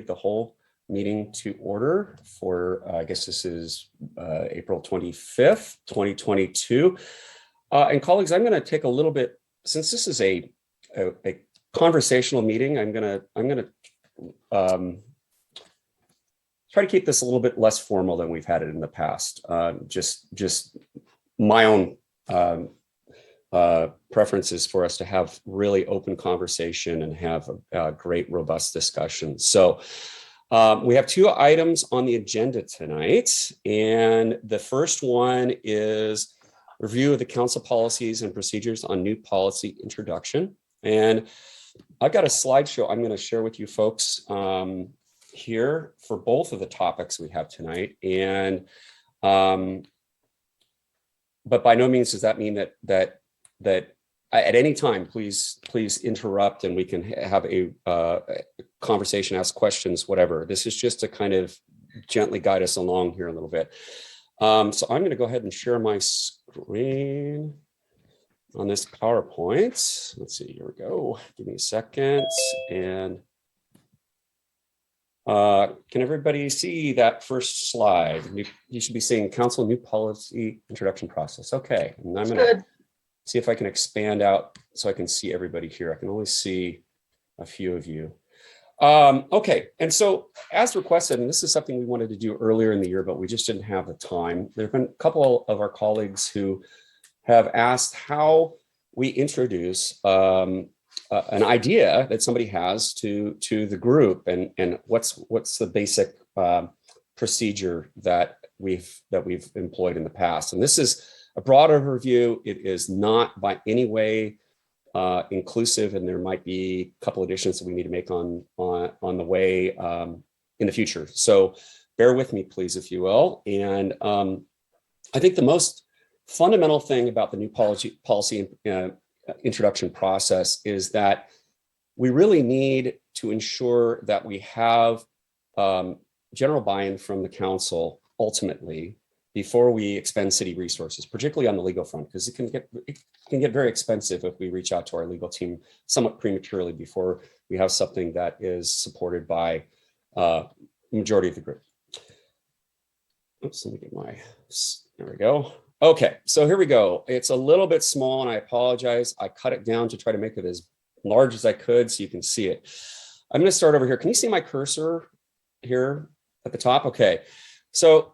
the whole meeting to order for, I guess this is April 25th, 2022. And colleagues, I'm going to take a little bit, since this is a conversational meeting, I'm going to try to keep this a little bit less formal than we've had it in the past. Just my own preferences for us to have really open conversation and have a great, robust discussion. So we have two items on the agenda tonight. And the first one is review of the council policies and procedures on new policy introduction. And I've got a slideshow I'm going to share with you folks here for both of the topics we have tonight. And but by no means does that mean that at any time, please interrupt and we can have a conversation, ask questions, whatever. This is just to kind of gently guide us along here a little bit. So I'm going to go ahead and share my screen on this PowerPoint. Let's see, here we go. Give me a second. And can everybody see that first slide? You should be seeing council new policy introduction process. Okay, and I'm going to see if I can expand out so I can see everybody here. I can only see a few of you. Okay, and so as requested, and this is something we wanted to do earlier in the year, but we just didn't have the time. There have been a couple of our colleagues who have asked how we introduce an idea that somebody has to the group, and what's the basic procedure that we've employed in the past. And this is a broader review. It is not by any way inclusive, and there might be a couple additions that we need to make on the way in the future. So bear with me, please, if you will. And I think the most fundamental thing about the new policy introduction process is that we really need to ensure that we have general buy-in from the council ultimately before we expend city resources, particularly on the legal front, because it can get very expensive if we reach out to our legal team somewhat prematurely before we have something that is supported by the majority of the group. Oops, let me get there we go. Okay, so here we go. It's a little bit small and I apologize. I cut it down to try to make it as large as I could so you can see it. I'm going to start over here. Can you see my cursor here at the top? Okay, so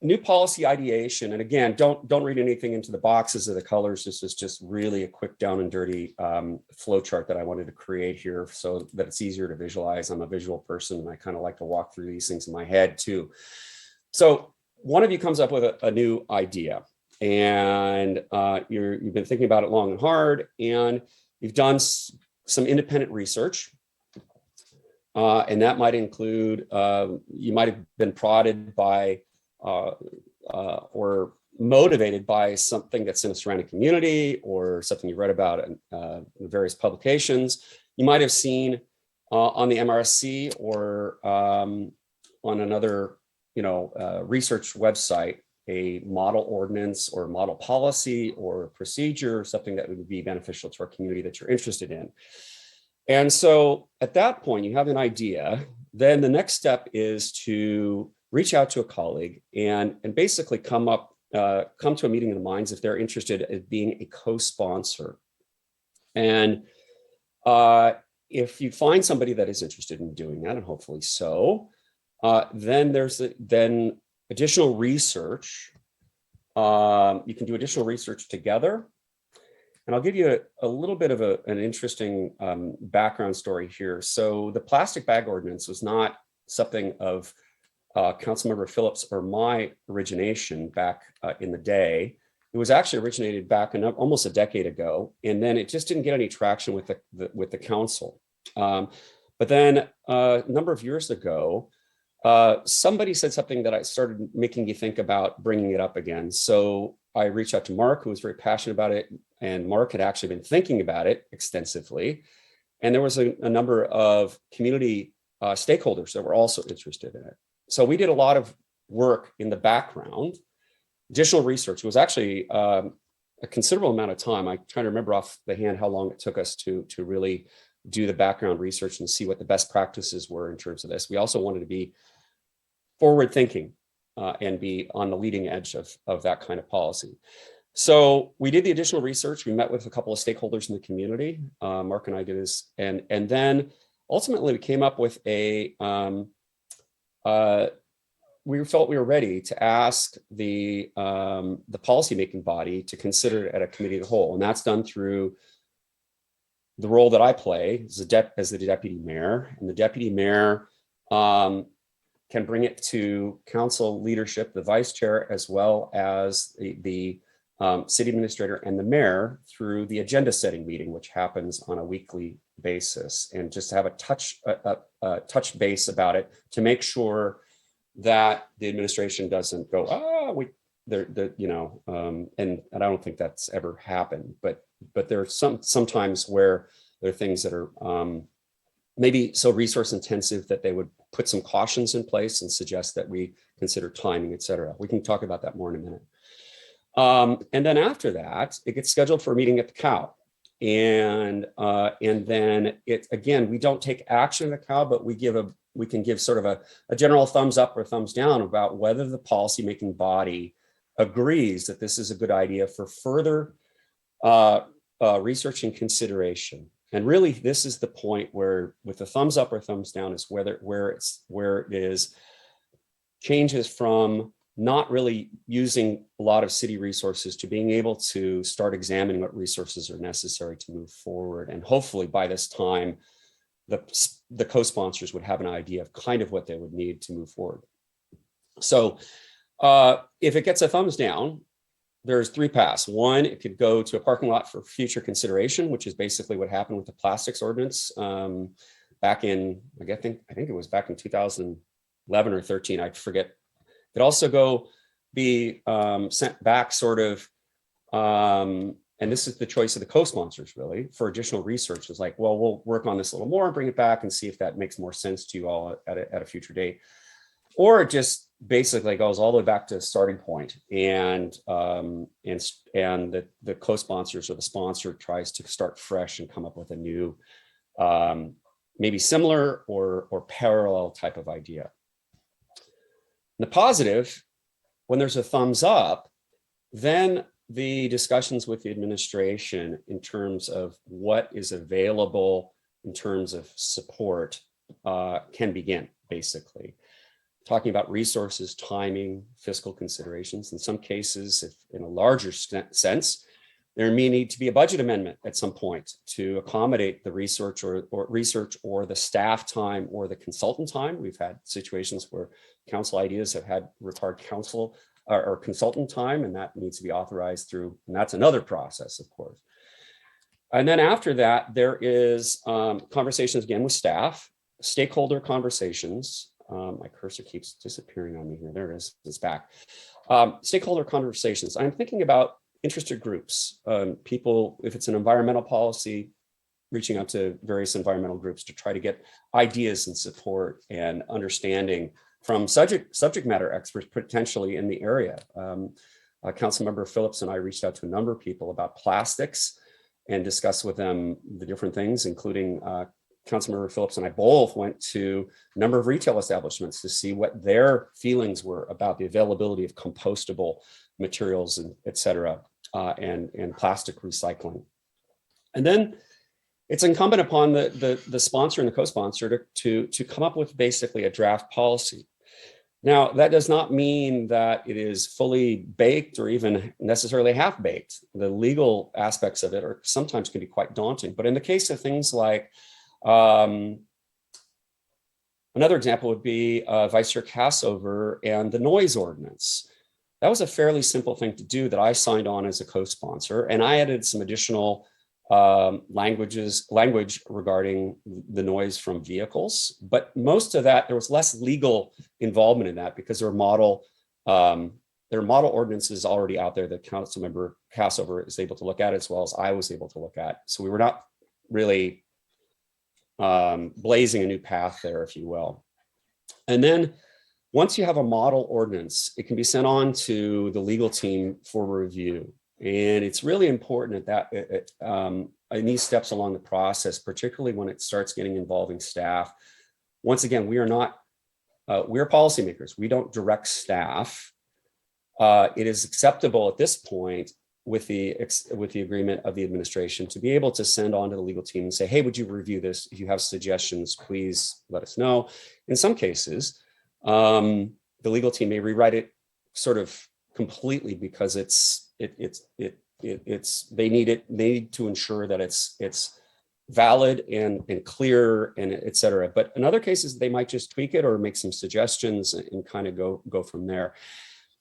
new policy ideation. And again, don't read anything into the boxes or the colors. This is just really a quick down and dirty flow chart that I wanted to create here so that it's easier to visualize. I'm a visual person and I kind of like to walk through these things in my head too. So one of you comes up with a new idea. And you've been thinking about it long and hard, and you've done some independent research. And that might include, you might have been prodded by or motivated by something that's in a surrounding community or something you read about in various publications. You might have seen on the MRSC or on another research website a model ordinance or model policy or procedure, something that would be beneficial to our community that you're interested in. And so at that point, you have an idea. Then the next step is to reach out to a colleague and basically come to a meeting of the minds if they're interested in being a co-sponsor. And if you find somebody that is interested in doing that, and hopefully so, then there's additional research. You can do additional research together. And I'll give you a little bit of an interesting background story here. So the plastic bag ordinance was not something of Councilmember Phillips or my origination back in the day. It was actually originated back almost a decade ago, and then it just didn't get any traction with the council. But then a number of years ago, somebody said something that I started making you think about bringing it up again. So I reached out to Mark, who was very passionate about it, and Mark had actually been thinking about it extensively. And there was a number of community stakeholders that were also interested in it. So we did a lot of work in the background, additional research. It was actually a considerable amount of time. I'm trying to remember off the hand how long it took us to really do the background research and see what the best practices were in terms of this. We also wanted to be forward thinking and be on the leading edge of that kind of policy. So we did the additional research. We met with a couple of stakeholders in the community. Mark and I did this, and then ultimately we came up with a. We felt we were ready to ask the policymaking body to consider it at a committee of the whole, and that's done through the role that I play as the deputy mayor, and the deputy mayor can bring it to council leadership, the vice chair, as well as the city administrator and the mayor through the agenda setting meeting, which happens on a weekly basis, and just to have a touch base about it to make sure that the administration doesn't go, and I don't think that's ever happened, but there are sometimes where there are things that are maybe so resource intensive that they would put some cautions in place and suggest that we consider timing, et cetera. We can talk about that more in a minute. And then after that, it gets scheduled for a meeting at the COW. And then again, we don't take action at the COW, but we can give sort of a general thumbs up or thumbs down about whether the policymaking body agrees that this is a good idea for further research and consideration. And really, this is the point where, with the thumbs up or thumbs down, is where it is changes from not really using a lot of city resources to being able to start examining what resources are necessary to move forward. And hopefully by this time, the co-sponsors would have an idea of kind of what they would need to move forward. So if it gets a thumbs down, there's three paths. One, it could go to a parking lot for future consideration, which is basically what happened with the plastics ordinance back in, I think it was back in 2011 or 13, I forget. It could also be sent back sort of, and this is the choice of the co-sponsors really, for additional research. It's like, well, we'll work on this a little more, bring it back and see if that makes more sense to you all at a future date. Or it just basically goes all the way back to the starting point, and the co-sponsors or the sponsor tries to start fresh and come up with a new, maybe similar or parallel type of idea. The positive, when there's a thumbs up, then the discussions with the administration in terms of what is available in terms of support can begin, basically. Talking about resources, timing, fiscal considerations. In some cases, if in a larger sense, there may need to be a budget amendment at some point to accommodate the research or the staff time or the consultant time. We've had situations where council ideas have had required council or consultant time, and that needs to be authorized through, and that's another process, of course. And then after that, there is conversations again with staff, stakeholder conversations. My cursor keeps disappearing on me here. There it is, it's back. Stakeholder conversations. I'm thinking about interested groups, people, if it's an environmental policy, reaching out to various environmental groups to try to get ideas and support and understanding from subject matter experts potentially in the area. Councilmember Phillips and I reached out to a number of people about plastics and discussed with them the different things, including Councilmember Phillips and I both went to a number of retail establishments to see what their feelings were about the availability of compostable materials and et cetera, and plastic recycling. And then it's incumbent upon the sponsor and the co-sponsor to come up with basically a draft policy. Now, that does not mean that it is fully baked or even necessarily half baked. The legal aspects of it are sometimes can be quite daunting, but in the case of things like, another example would be Vice Chair Cassover and the noise ordinance. That was a fairly simple thing to do that I signed on as a co-sponsor, and I added some additional language regarding the noise from vehicles. But most of that, there was less legal involvement in that because there are model ordinances already out there that Councilmember Cassover is able to look at, as well as I was able to look at. So we were not really blazing a new path there, if you will. And then once you have a model ordinance, it can be sent on to the legal team for review. And it's really important at in these steps along the process, particularly when it starts getting involving staff. Once again, we are not, we're policymakers. We don't direct staff. It is acceptable at this point with the agreement of the administration to be able to send on to the legal team and say, hey, would you review this? If you have suggestions, please let us know. In some cases, the legal team may rewrite it sort of completely because they need to ensure that it's valid and clear and et cetera. But in other cases, they might just tweak it or make some suggestions and kind of go from there.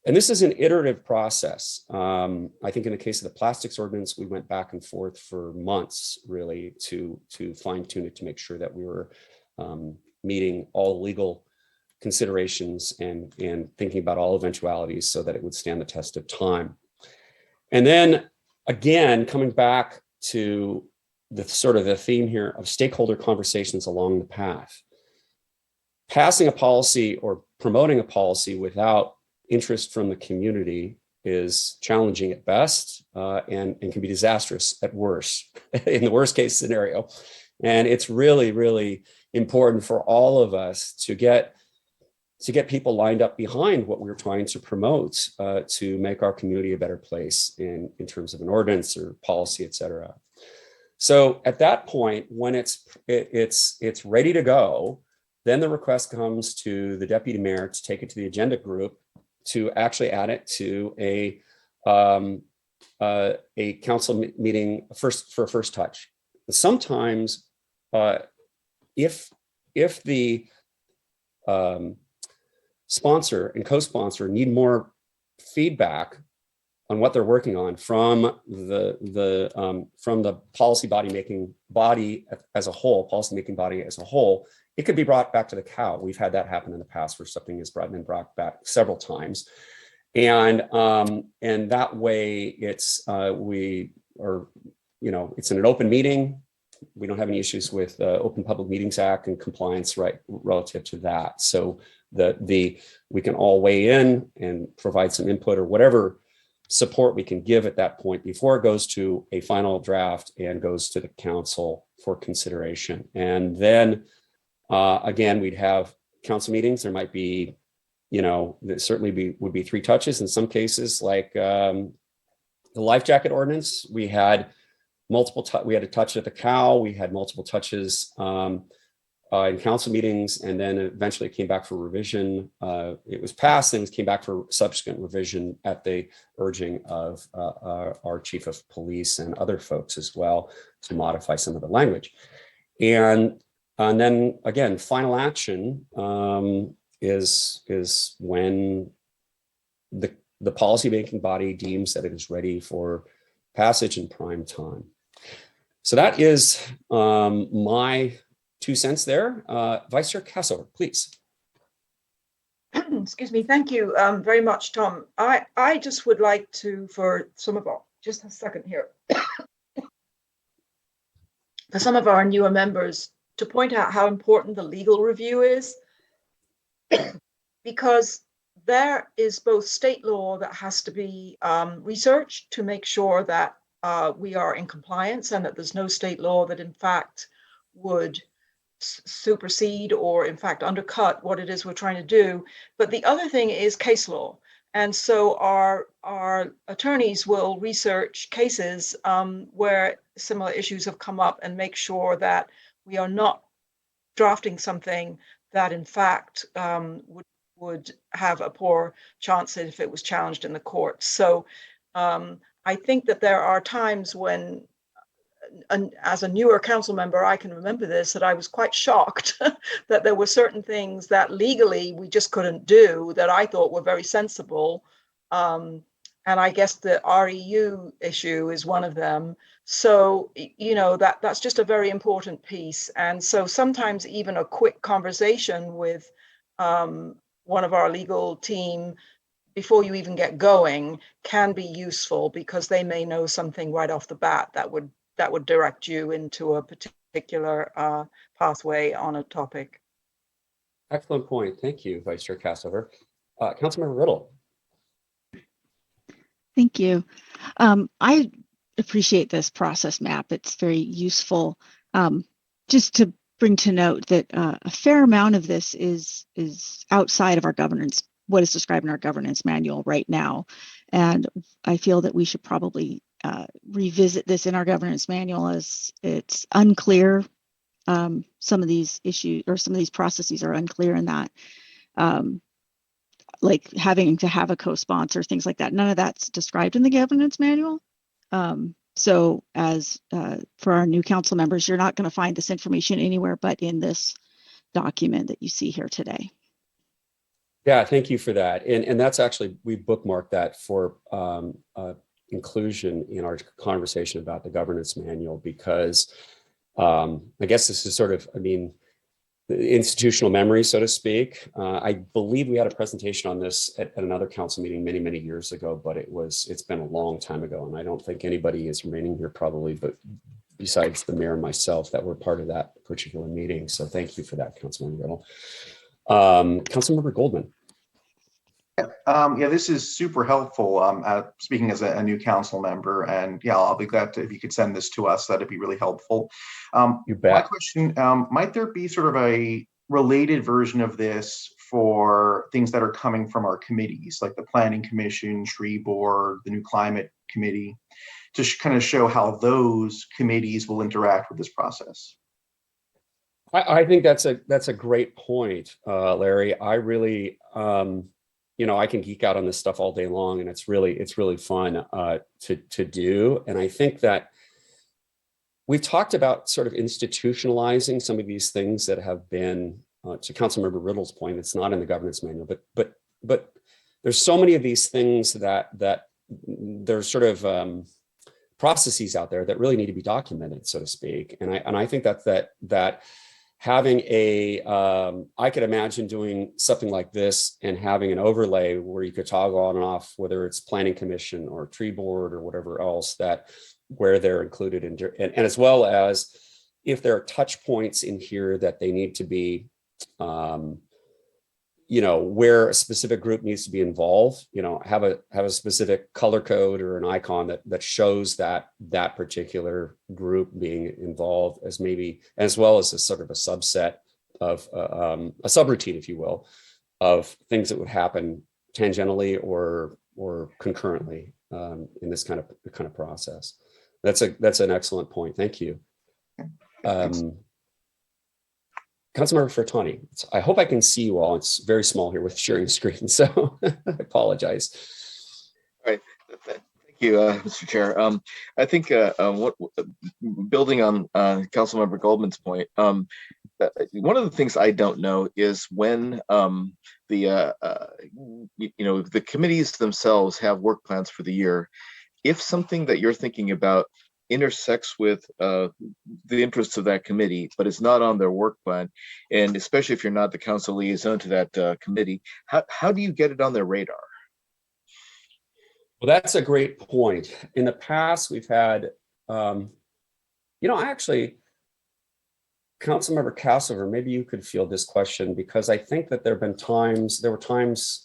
And this is an iterative process. I think in the case of the plastics ordinance, we went back and forth for months really to fine tune it to make sure that we were meeting all legal considerations and thinking about all eventualities so that it would stand the test of time. And then again, coming back to the sort of the theme here of stakeholder conversations along the path. Passing a policy or promoting a policy without interest from the community is challenging at best and can be disastrous at worst, in the worst case scenario. And it's really, really important for all of us to get people lined up behind what we're trying to promote to make our community a better place in terms of an ordinance or policy, et cetera. So at that point, when it's ready to go, then the request comes to the deputy mayor to take it to the agenda group to actually add it to a council meeting for a first touch. Sometimes if the sponsor and co-sponsor need more feedback on what they're working on from the policy making body as a whole, it could be brought back to the COW. We've had that happen in the past where something has been brought back several times. And that way it's, it's in an open meeting. We don't have any issues with Open Public Meetings Act and compliance relative to that. So we can all weigh in and provide some input or whatever support we can give at that point before it goes to a final draft and goes to the council for consideration. And then again, we'd have council meetings. There might be, there certainly would be 3 touches in some cases, like the life jacket ordinance. We had we had a touch at the COW. We had multiple touches in council meetings, and then eventually it came back for revision. It was passed, things came back for subsequent revision at the urging of our chief of police and other folks as well to modify some of the language. And then again, final action is when the policy-making body deems that it is ready for passage in prime time. So that is my 2 cents there. Vice Chair Cassover, please. Excuse me. Thank you very much, Tom. I just would like to, for some of our, just a second here, for some of our newer members, to point out how important the legal review is, because there is both state law that has to be researched to make sure that we are in compliance and that there's no state law that in fact would supersede or in fact undercut what it is we're trying to do. But the other thing is case law. And so our attorneys will research cases where similar issues have come up and make sure that we are not drafting something that in fact would have a poor chance if it was challenged in the courts. So I think that there are times when, as a newer council member, I can remember this, that I was quite shocked that there were certain things that legally we just couldn't do that I thought were very sensible. And I guess the REU issue is one of them. So, that's just a very important piece. And so sometimes even a quick conversation with one of our legal team before you even get going can be useful, because they may know something right off the bat that would direct you into a particular pathway on a topic. Excellent point. Thank you, Vice Chair Cassover. Councilmember Riddle. Thank you. I appreciate this process map. It's very useful. Just to bring to note that a fair amount of this is outside of our governance, what is described in our governance manual right now. And I feel that we should probably revisit this in our governance manual, as it's unclear. Some of these issues or some of these processes are unclear in that. Like having to have a co-sponsor, things like that. None of that's described in the governance manual. So as for our new council members, you're not going to find this information anywhere but in this document that you see here today. Yeah, thank you for that. And that's actually, we bookmarked that for inclusion in our conversation about the governance manual, because I guess this is sort of, I mean, institutional memory, so to speak. I believe we had a presentation on this at another council meeting many, many years ago, but it's been a long time ago. And I don't think anybody is remaining here probably, but besides the mayor and myself that were part of that particular meeting. So thank you for that, Councilmember Riddle. Councilmember Goldman. Yeah, this is super helpful. Speaking as a new council member, and yeah, I'll be glad if you could send this to us. That'd be really helpful. You bet. My question: might there be sort of a related version of this for things that are coming from our committees, like the Planning Commission, Tree Board, the new Climate Committee, to kind of show how those committees will interact with this process? I think that's a great point, Larry. I really. I can geek out on this stuff all day long, and it's really fun to do. And I think that we've talked about sort of institutionalizing some of these things that have been, to Councilmember Riddle's point, it's not in the governance manual, but there's so many of these things that there's sort of processes out there that really need to be documented, so to speak. And I think that having I could imagine doing something like this and having an overlay where you could toggle on and off, whether it's Planning Commission or Tree Board or whatever else, where they're included in, and as well as if there are touch points in here that they need to be, where a specific group needs to be involved, have a specific color code or an icon that shows that particular group being involved, as well as a sort of a subset of a subroutine, if you will, of things that would happen tangentially or concurrently in this kind of process. That's an excellent point. Thank you. Councilmember Fertani, I hope I can see you all. It's very small here with sharing screen, so I apologize. All right, thank you, Mr. Chair. I think building on Councilmember Goldman's point, one of the things I don't know is when the committees themselves have work plans for the year. If something that you're thinking about intersects with the interests of that committee, but it's not on their work plan, and especially if you're not the council liaison to that committee, how do you get it on their radar? Well, that's a great point. In the past, we've had, actually, Councilmember Castlever, maybe you could field this question, because I think that there were times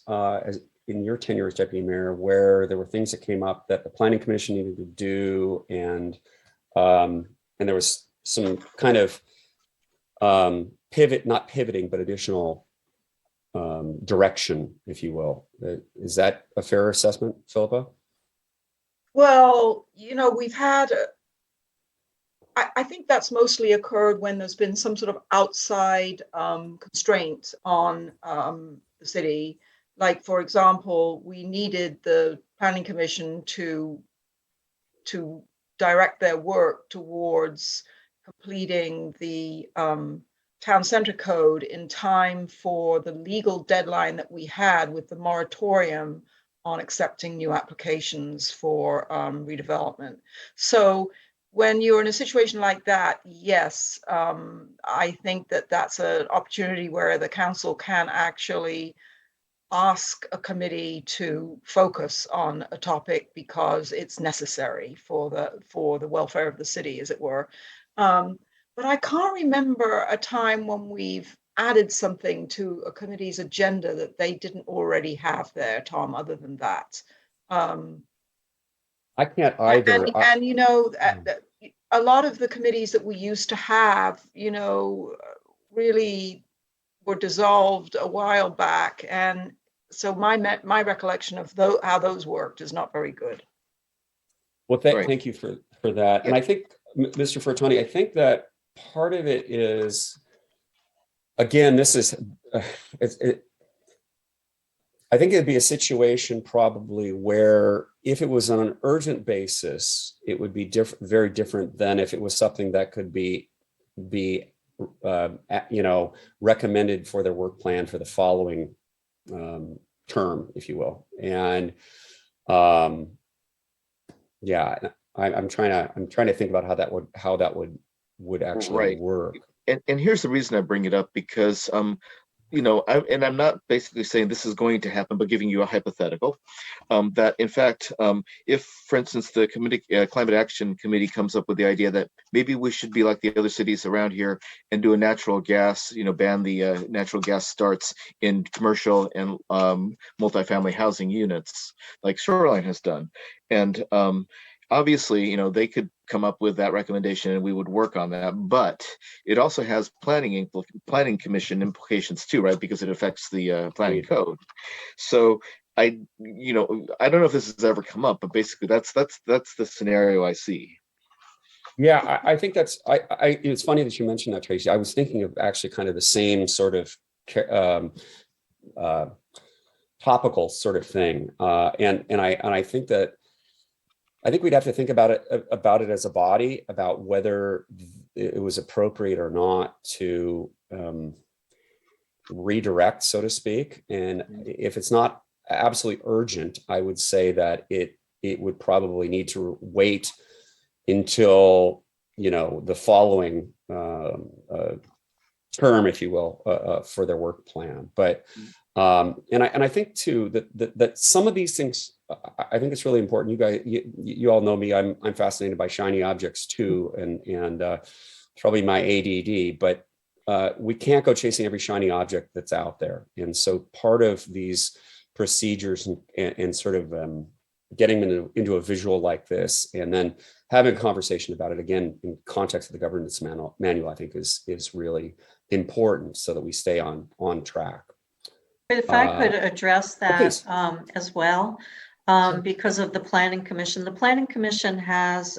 as in your tenure as deputy mayor where there were things that came up that the Planning Commission needed to do, and there was some kind of not pivoting, but additional direction, if you will. Is that a fair assessment, Philippa? Well, we've had, I think that's mostly occurred when there's been some sort of outside constraint on the city. Like, for example, we needed the Planning Commission to direct their work towards completing the town center code in time for the legal deadline that we had with the moratorium on accepting new applications for redevelopment. So when you're in a situation like that, yes, I think that's an opportunity where the council can actually ask a committee to focus on a topic because it's necessary for the welfare of the city, as it were. But I can't remember a time when we've added something to a committee's agenda that they didn't already have there, Tom, other than that. I can't either. And you know, a lot of the committees that we used to have, you know, really were dissolved a while back. And so my recollection of how those worked is not very good. Well, Right. thank you for that. And I think, Mr. Fertoni, I think that part of it is, again, this is, I think it'd be a situation probably where if it was on an urgent basis, it would be very different than if it was something that could be you know, recommended for their work plan for the following term, if you will. And yeah, I'm trying to think about how that would actually work. And here's the reason I bring it up, because you know, I'm not basically saying this is going to happen, but giving you a hypothetical, that in fact, if, for instance, the Climate Action Committee comes up with the idea that maybe we should be like the other cities around here and do a natural gas, you know, ban the natural gas starts in commercial and multifamily housing units, like Shoreline has done. And obviously, you know, they could come up with that recommendation and we would work on that, but it also has planning commission implications too, right? Because it affects the planning code. So you know, I don't know if this has ever come up, but basically that's the scenario I see. Yeah, I think that's, it's funny that you mentioned that, Tracy. I was thinking of actually kind of the same sort of topical sort of thing. And I think that, I think we'd have to think about it as a body, about whether it was appropriate or not to redirect, so to speak. And if it's not absolutely urgent, I would say that it would probably need to wait until, you know, the following term, if you will, for their work plan. But and I think too that some of these things, I think it's really important. You guys, you all know me. I'm fascinated by shiny objects too, and probably my ADD. But we can't go chasing every shiny object that's out there. And so part of these procedures and sort of getting them into a visual like this, and then having a conversation about it again in context of the governance manual, I think is really important so that we stay on track. But if I could address that as well, Sure. because of the Planning Commission. The Planning Commission has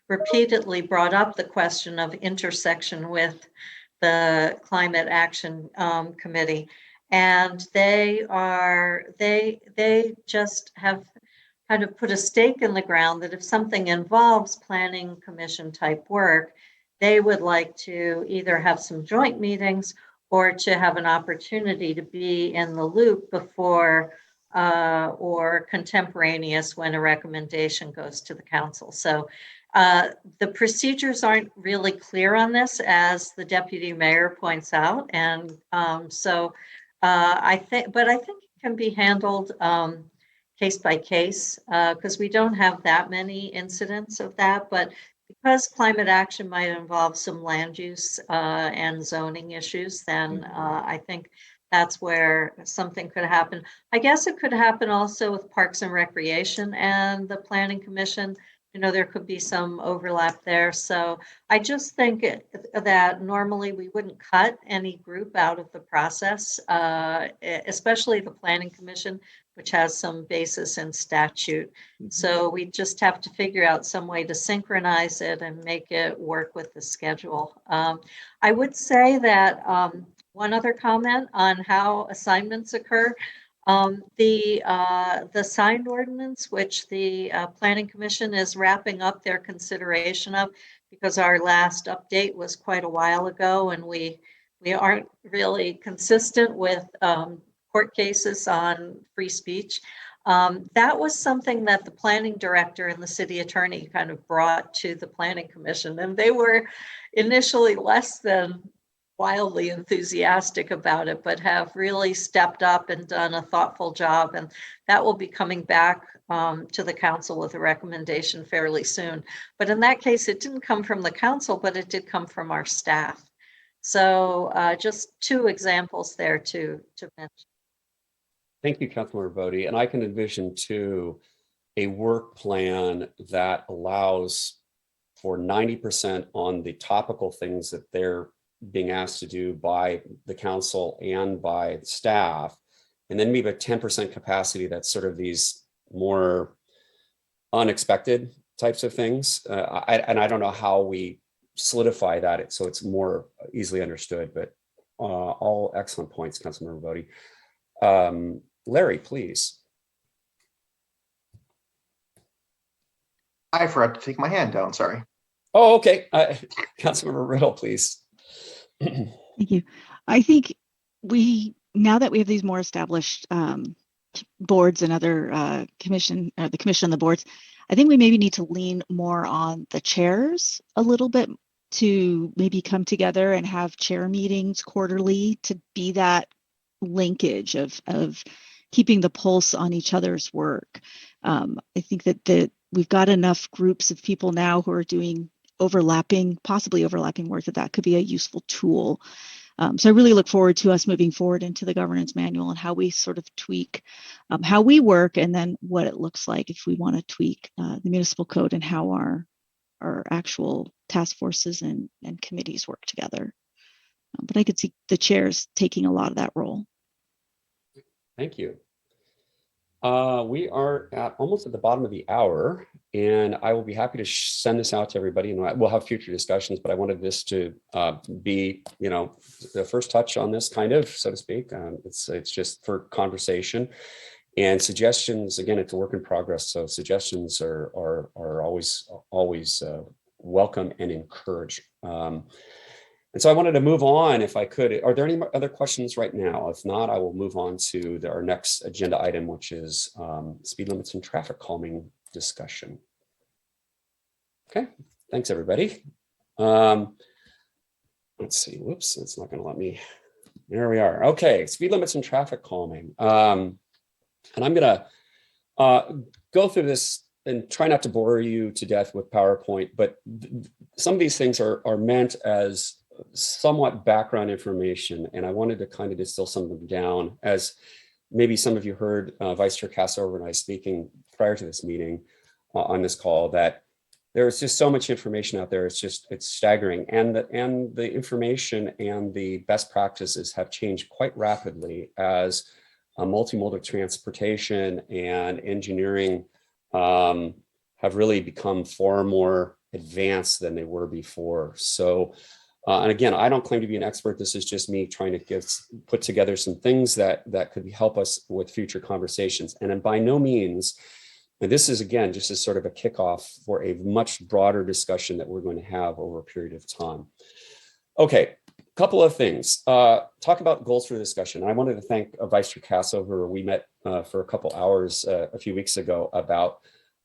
repeatedly brought up the question of intersection with the Climate Action Committee. And they just have kind of put a stake in the ground that if something involves Planning Commission type work, they would like to either have some joint meetings or to have an opportunity to be in the loop before or contemporaneous when a recommendation goes to the council. So the procedures aren't really clear on this, as the deputy mayor points out. And I think it can be handled case by case, because we don't have that many incidents of that. But because climate action might involve some land use and zoning issues, then I think that's where something could happen. I guess it could happen also with Parks and Recreation and the Planning Commission. You know, there could be some overlap there. So I just think that normally we wouldn't cut any group out of the process, especially the Planning Commission, which has some basis in statute. So we just have to figure out some way to synchronize it and make it work with the schedule. I would say that one other comment on how assignments occur. The signed ordinance, which the Planning Commission is wrapping up their consideration of, because our last update was quite a while ago, and we aren't really consistent with court cases on free speech. That was something that the planning director and the city attorney kind of brought to the Planning Commission, and they were initially less than wildly enthusiastic about it, but have really stepped up and done a thoughtful job. And that will be coming back to the council with a recommendation fairly soon. But in that case, it didn't come from the council, but it did come from our staff. So just two examples there to mention. Thank you, Councilmember Bodie. And I can envision too a work plan that allows for 90% on the topical things that they're being asked to do by the council and by staff. And then maybe a 10% capacity that's sort of these more unexpected types of things. And I don't know how we solidify that so it's more easily understood, but all excellent points, Councilmember Bodie. Larry, please. I forgot to take my hand down, sorry. Oh, okay. Councilmember Riddle, please. Thank you. I think now that we have these more established boards and other the commission and the boards, I think we maybe need to lean more on the chairs a little bit to maybe come together and have chair meetings quarterly to be that linkage of keeping the pulse on each other's work. I think that we've got enough groups of people now who are doing possibly overlapping work that could be a useful tool. So I really look forward to us moving forward into the governance manual and how we sort of tweak how we work, and then what it looks like if we want to tweak the municipal code and how our actual task forces and committees work together. But I could see the chairs taking a lot of that role. Thank you. We are almost at the bottom of the hour, and I will be happy to send this out to everybody, and we'll have future discussions, but I wanted this to be, the first touch on this, kind of, so to speak. It's just for conversation and suggestions. Again, it's a work in progress, so suggestions are always welcome and encouraged. And so I wanted to move on, if I could. Are there any other questions right now? If not, I will move on to our next agenda item, which is speed limits and traffic calming discussion. Okay, thanks everybody. Let's see, whoops, it's not gonna let me. There we are. Okay, speed limits and traffic calming. And I'm gonna go through this and try not to bore you to death with PowerPoint, but some of these things are meant as somewhat background information, and I wanted to kind of distill some of them down. As maybe some of you heard Vice Chair Cassover and I speaking prior to this meeting on this call, that there's just so much information out there. It's staggering, and the information and the best practices have changed quite rapidly as multimodal transportation and engineering have really become far more advanced than they were before. So and again, I don't claim to be an expert. This is just me trying to put together some things that could help us with future conversations. And by no means, and this is again just as sort of a kickoff for a much broader discussion that we're going to have over a period of time. Okay, a couple of things. Talk about goals for the discussion. I wanted to thank Vice Chair Cassover. We met for a couple hours a few weeks ago about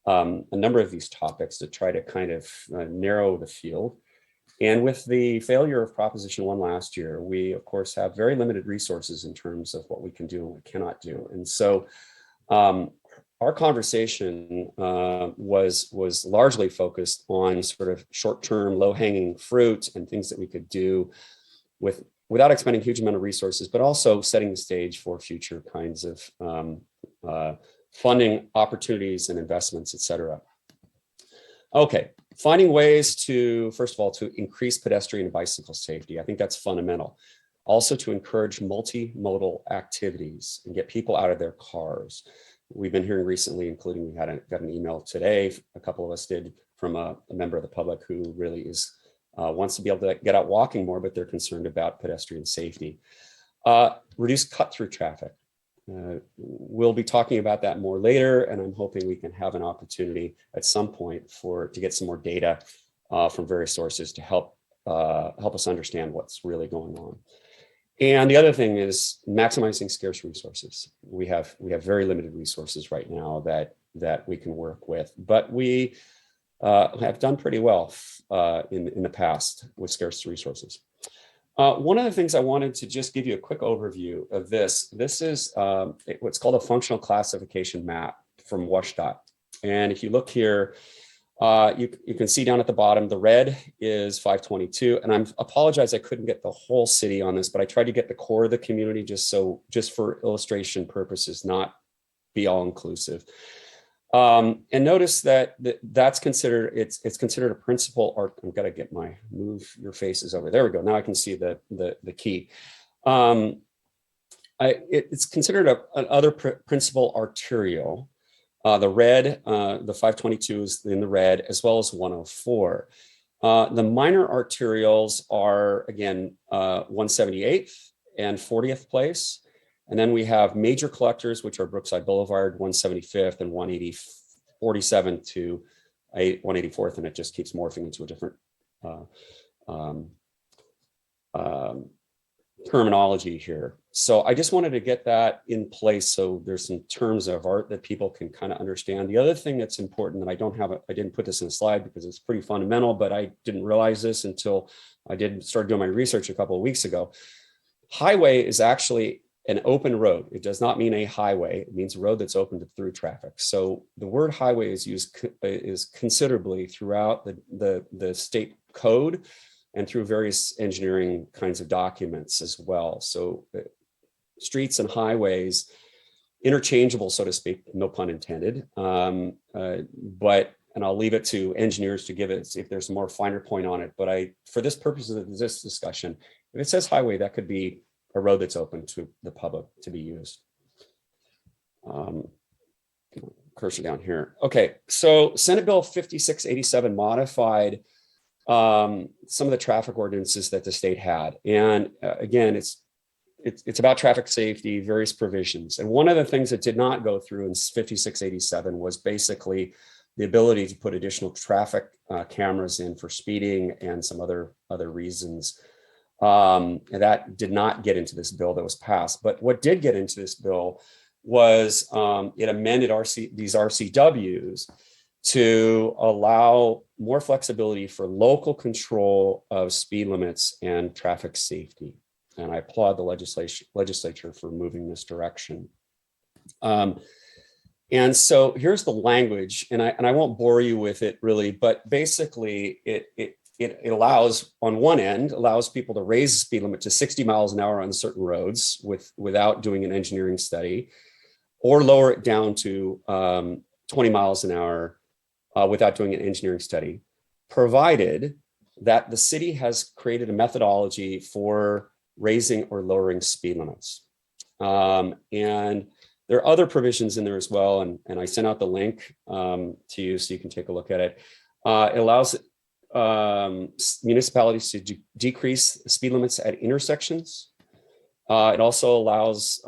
a number of these topics to try to kind of narrow the field. And with the failure of Proposition 1 last year, we, of course, have very limited resources in terms of what we can do and what we cannot do. And so our conversation was largely focused on sort of short-term, low-hanging fruit and things that we could do without expending a huge amount of resources, but also setting the stage for future kinds of funding opportunities and investments, et cetera. Okay. Finding ways to, first of all, to increase pedestrian and bicycle safety. I think that's fundamental. Also to encourage multimodal activities and get people out of their cars. We've been hearing recently, including we got an email today, a couple of us did, from a member of the public who really wants to be able to get out walking more, but they're concerned about pedestrian safety. Reduce cut-through traffic. We'll be talking about that more later, and I'm hoping we can have an opportunity at some point to get some more data from various sources to help us understand what's really going on. And the other thing is maximizing scarce resources. We have very limited resources right now that we can work with, but we have done pretty well in the past with scarce resources. One of the things I wanted to just give you a quick overview of this is what's called a functional classification map from WSDOT. And if you look here, you can see down at the bottom, the red is 522. And I apologize, I couldn't get the whole city on this, but I tried to get the core of the community just for illustration purposes, not be all inclusive. And notice that that's considered, it's considered a principal art. I'm gonna get my move your faces over. There we go. Now I can see the key. It's considered another principal arterial. The red, the 522 is in the red, as well as 104. The minor arterials are, again, 178th and 40th place. And then we have major collectors, which are Brookside Boulevard, 175th and 147th to 184th, and it just keeps morphing into a different terminology here. So I just wanted to get that in place so there's some terms of art that people can kind of understand. The other thing that's important, and I didn't put this in the slide because it's pretty fundamental, but I didn't realize this until I start doing my research a couple of weeks ago. Highway is actually an open road. It does not mean a highway. It means a road that's open to through traffic. So the word highway is used considerably throughout the state code and through various engineering kinds of documents as well. So streets and highways, interchangeable, so to speak, no pun intended. And I'll leave it to engineers to give it, if there's a more finer point on it. But for this purpose of this discussion, if it says highway, that could be a road that's open to the public to be used. Cursor down here. Okay, so Senate Bill 5687 modified some of the traffic ordinances that the state had. And again, it's about traffic safety, various provisions. And one of the things that did not go through in 5687 was basically the ability to put additional traffic cameras in for speeding and some other reasons. And that did not get into this bill that was passed. But what did get into this bill was it amended these RCWs to allow more flexibility for local control of speed limits and traffic safety. And I applaud the legislature for moving this direction. And so here's the language, and I won't bore you with it really, but basically it allows, on one end, allows people to raise the speed limit to 60 miles an hour on certain roads without doing an engineering study, or lower it down to 20 miles an hour without doing an engineering study, provided that the city has created a methodology for raising or lowering speed limits. And there are other provisions in there as well, and I sent out the link to you so you can take a look at it. It allows municipalities to decrease speed limits at intersections. It also allows,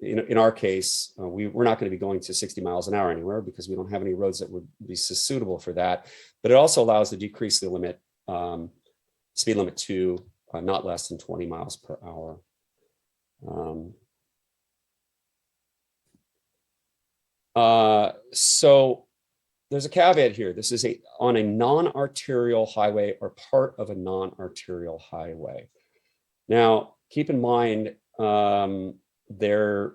in our case, we're not going to be going to 60 miles an hour anywhere because we don't have any roads that would be suitable for that. But it also allows to decrease the limit, speed limit to not less than 20 miles per hour. So there's a caveat here. This is on a non-arterial highway or part of a non-arterial highway. Now, keep in mind, the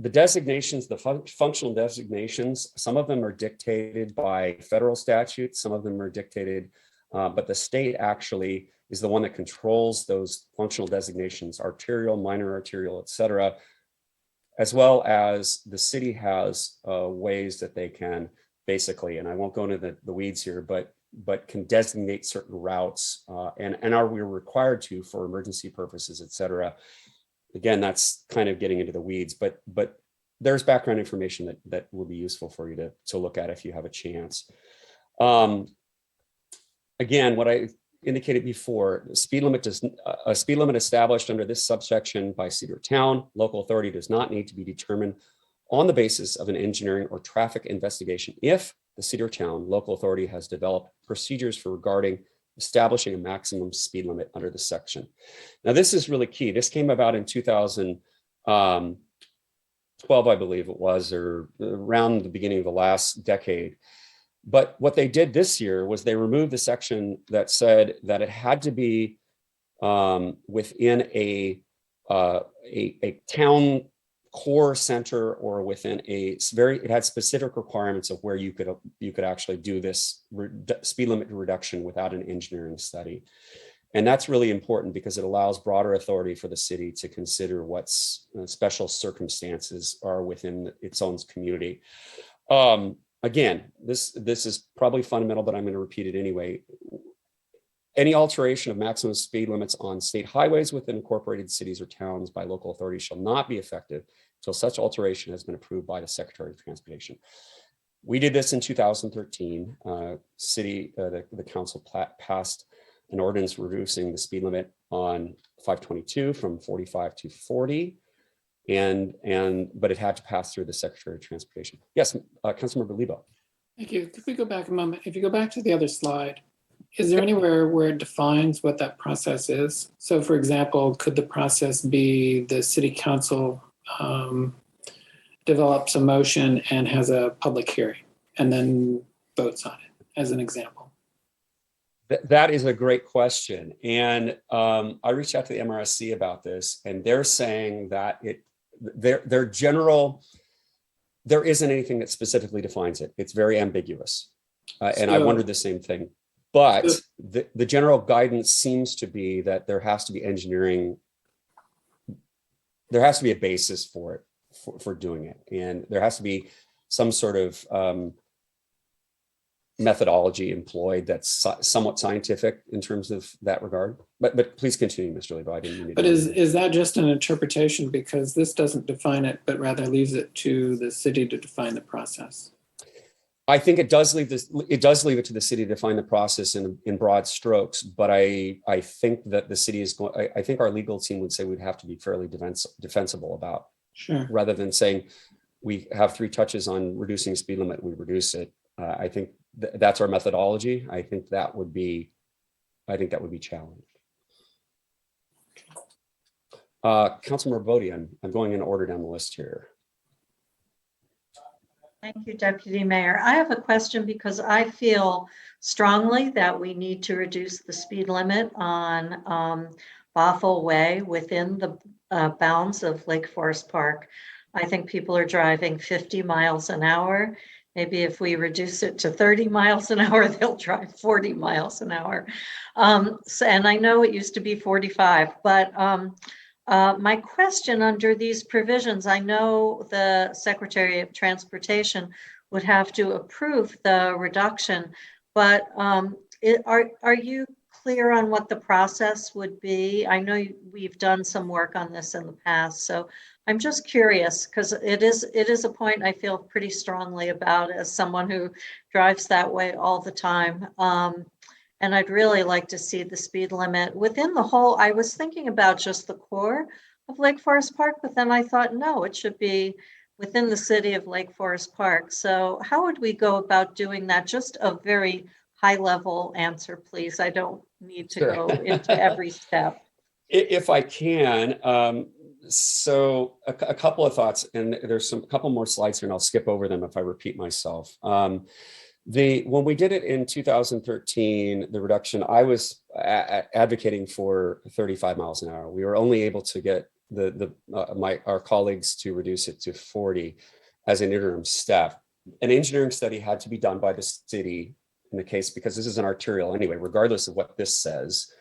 designations, the functional designations, some of them are dictated by federal statutes, some of them are dictated, but the state actually is the one that controls those functional designations, arterial, minor arterial, et cetera, as well as the city has ways that they can basically, and I won't go into the weeds here, but can designate certain routes and are we required to for emergency purposes, et cetera. Again, that's kind of getting into the weeds, but there's background information that will be useful for you to look at if you have a chance. Again, what I indicated before, a speed limit established under this subsection by city or town, local authority does not need to be determined on the basis of an engineering or traffic investigation if the city or town, local authority has developed procedures for regarding establishing a maximum speed limit under the section. Now, this is really key. This came about in 2012, I believe it was, or around the beginning of the last decade. But what they did this year was they removed the section that said that it had to be within a town core center or within it had specific requirements of where you could actually do this speed limit reduction without an engineering study. And that's really important because it allows broader authority for the city to consider what's special circumstances are within its own community. again, this is probably fundamental, but I'm going to repeat it anyway. Any alteration of maximum speed limits on state highways within incorporated cities or towns by local authorities shall not be effective until such alteration has been approved by the Secretary of Transportation. We did this in 2013. The council passed an ordinance reducing the speed limit on 522 from 45 to 40. But it had to pass through the Secretary of Transportation. Yes, Councilmember Lebo. Thank you. If we go back a moment, if you go back to the other slide, is there anywhere where it defines what that process is? So for example, could the process be the city council develops a motion and has a public hearing and then votes on it, as an example? That is a great question. And I reached out to the MRSC about this, and they're saying that their general, there isn't anything that specifically defines it. It's very ambiguous. And I wondered the same thing. But the general guidance seems to be that there has to be engineering, there has to be a basis for it, for doing it. And there has to be some sort of methodology employed that's somewhat scientific in terms of that regard. But please continue, Mr. Lebo. I didn't mean to. But is that just an interpretation, because this doesn't define it, but rather leaves it to the city to define the process? I think it does leave this. It does leave it to the city to define the process in broad strokes. But I think that the city is going. I think our legal team would say we'd have to be fairly defensible about. Sure. Rather than saying we have 3 touches on reducing speed limit, we reduce it. I think that's our methodology. I think that would be challenged. Councilmember Bodie, I'm going in order down the list here. Thank you, Deputy Mayor. I have a question because I feel strongly that we need to reduce the speed limit on Bothell Way within the bounds of Lake Forest Park. I think people are driving 50 miles an hour. Maybe if we reduce it to 30 miles an hour, they'll drive 40 miles an hour. And I know it used to be 45, but my question under these provisions, I know the Secretary of Transportation would have to approve the reduction, but are you clear on what the process would be? I know we've done some work on this in the past, so I'm just curious because it is a point I feel pretty strongly about as someone who drives that way all the time. And I'd really like to see the speed limit within the whole. I was thinking about just the core of Lake Forest Park, but then I thought, no, it should be within the city of Lake Forest Park. So how would we go about doing that? Just a very high level answer, please. I don't need to go into every step. If I can, so a couple of thoughts, and there's a couple more slides here, and I'll skip over them if I repeat myself. When we did it in 2013, the reduction, I was advocating for 35 miles an hour. We were only able to get our colleagues to reduce it to 40 as an interim step. An engineering study had to be done by the city in the case, because this is an arterial anyway, regardless of what this says.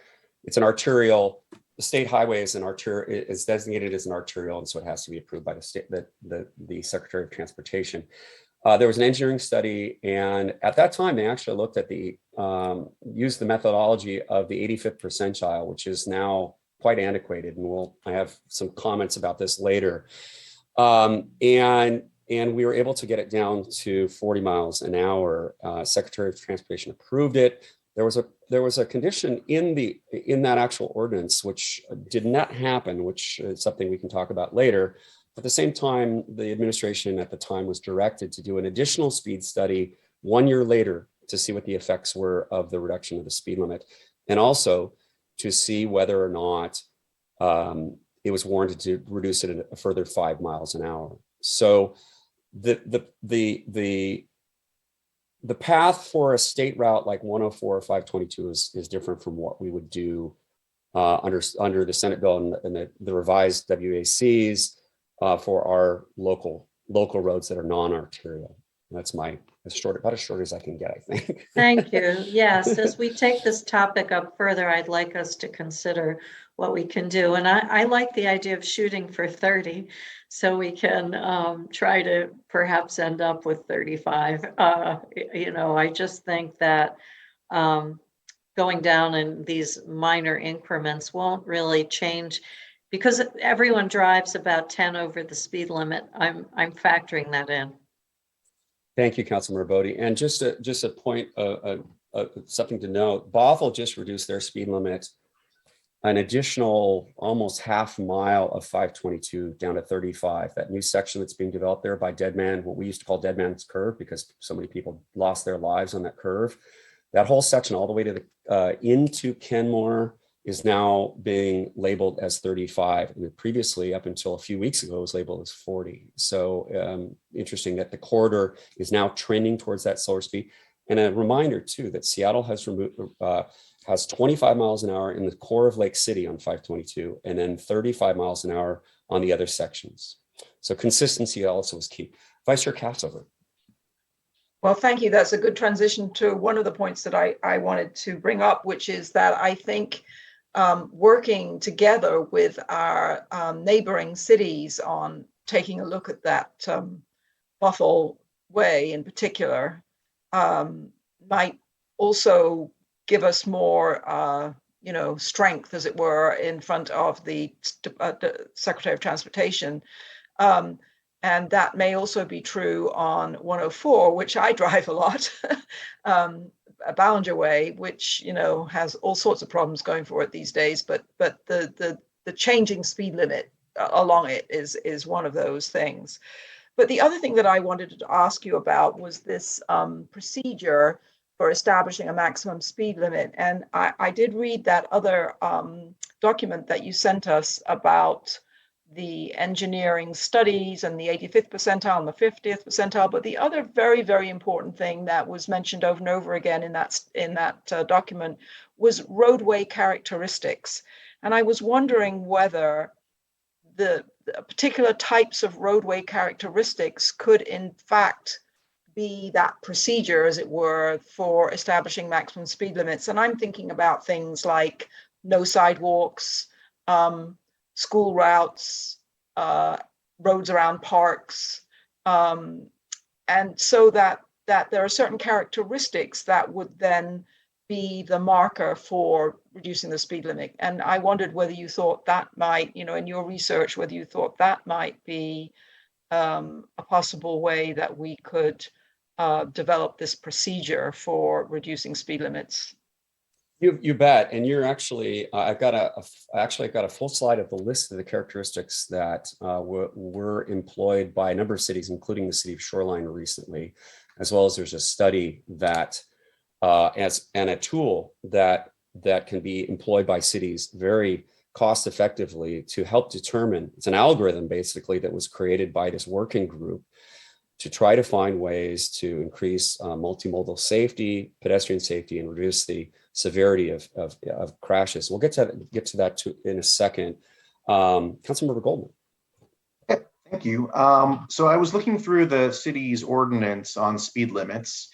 It's an arterial. The state highway is is designated as an arterial, and so it has to be approved by the Secretary of Transportation. There was an engineering study, and at that time, they actually looked at used the methodology of the 85th percentile, which is now quite antiquated, and I have some comments about this later. And we were able to get it down to 40 miles an hour. Secretary of Transportation approved it. There was a condition in that actual ordinance which did not happen, which is something we can talk about later. At the same time, the administration at the time was directed to do an additional speed study 1 year later to see what the effects were of the reduction of the speed limit, and also to see whether or not it was warranted to reduce it a further 5 miles an hour. So the path for a state route like 104 or 522 is different from what we would do under the Senate bill and the revised WACs for our local roads that are non-arterial. That's my about as short as I can get, I think. Thank you. Yes, as we take this topic up further, I'd like us to consider what we can do. And I like the idea of shooting for 30, so we can try to perhaps end up with 35. I just think that going down in these minor increments won't really change, because everyone drives about 10 over the speed limit. I'm factoring that in. Thank you, Councilmember Bodie. And just a point, something to note, Bothell just reduced their speed limit an additional almost half mile of 522 down to 35. That new section that's being developed there by Deadman, what we used to call Deadman's Curve, because so many people lost their lives on that curve. That whole section all the way to the into Kenmore is now being labeled as 35. And previously, up until a few weeks ago, it was labeled as 40. So interesting that the corridor is now trending towards that slower speed. And a reminder too, that Seattle has 25 miles an hour in the core of Lake City on 522, and then 35 miles an hour on the other sections. So consistency also is key. Vice Chair Cassover. Well, thank you. That's a good transition to one of the points that I wanted to bring up, which is that I think working together with our neighboring cities on taking a look at that Bothell Way in particular might also give us more, strength, as it were, in front of the Secretary of Transportation. And that may also be true on 104, which I drive a lot, Ballinger Way, which has all sorts of problems going for it these days. But the changing speed limit along it is one of those things. But the other thing that I wanted to ask you about was this procedure for establishing a maximum speed limit. And I did read that other document that you sent us about the engineering studies and the 85th percentile and the 50th percentile. But the other very, very important thing that was mentioned over and over again in that document was roadway characteristics. And I was wondering whether the particular types of roadway characteristics could in fact be that procedure, as it were, for establishing maximum speed limits. And I'm thinking about things like no sidewalks, school routes, roads around parks, and so that there are certain characteristics that would then be the marker for reducing the speed limit. And I wondered whether you thought that might, in your research, whether you thought that might be a possible way that we could develop this procedure for reducing speed limits. You bet. And you're actually, I've got a full slide of the list of the characteristics that were employed by a number of cities, including the city of Shoreline recently, as well as there's a study that and a tool that can be employed by cities very cost effectively to help determine. It's an algorithm basically that was created by this working group to try to find ways to increase multimodal safety, pedestrian safety, and reduce the severity of crashes. We'll get to that in a second. Councilmember Goldman. Thank you. So I was looking through the city's ordinance on speed limits,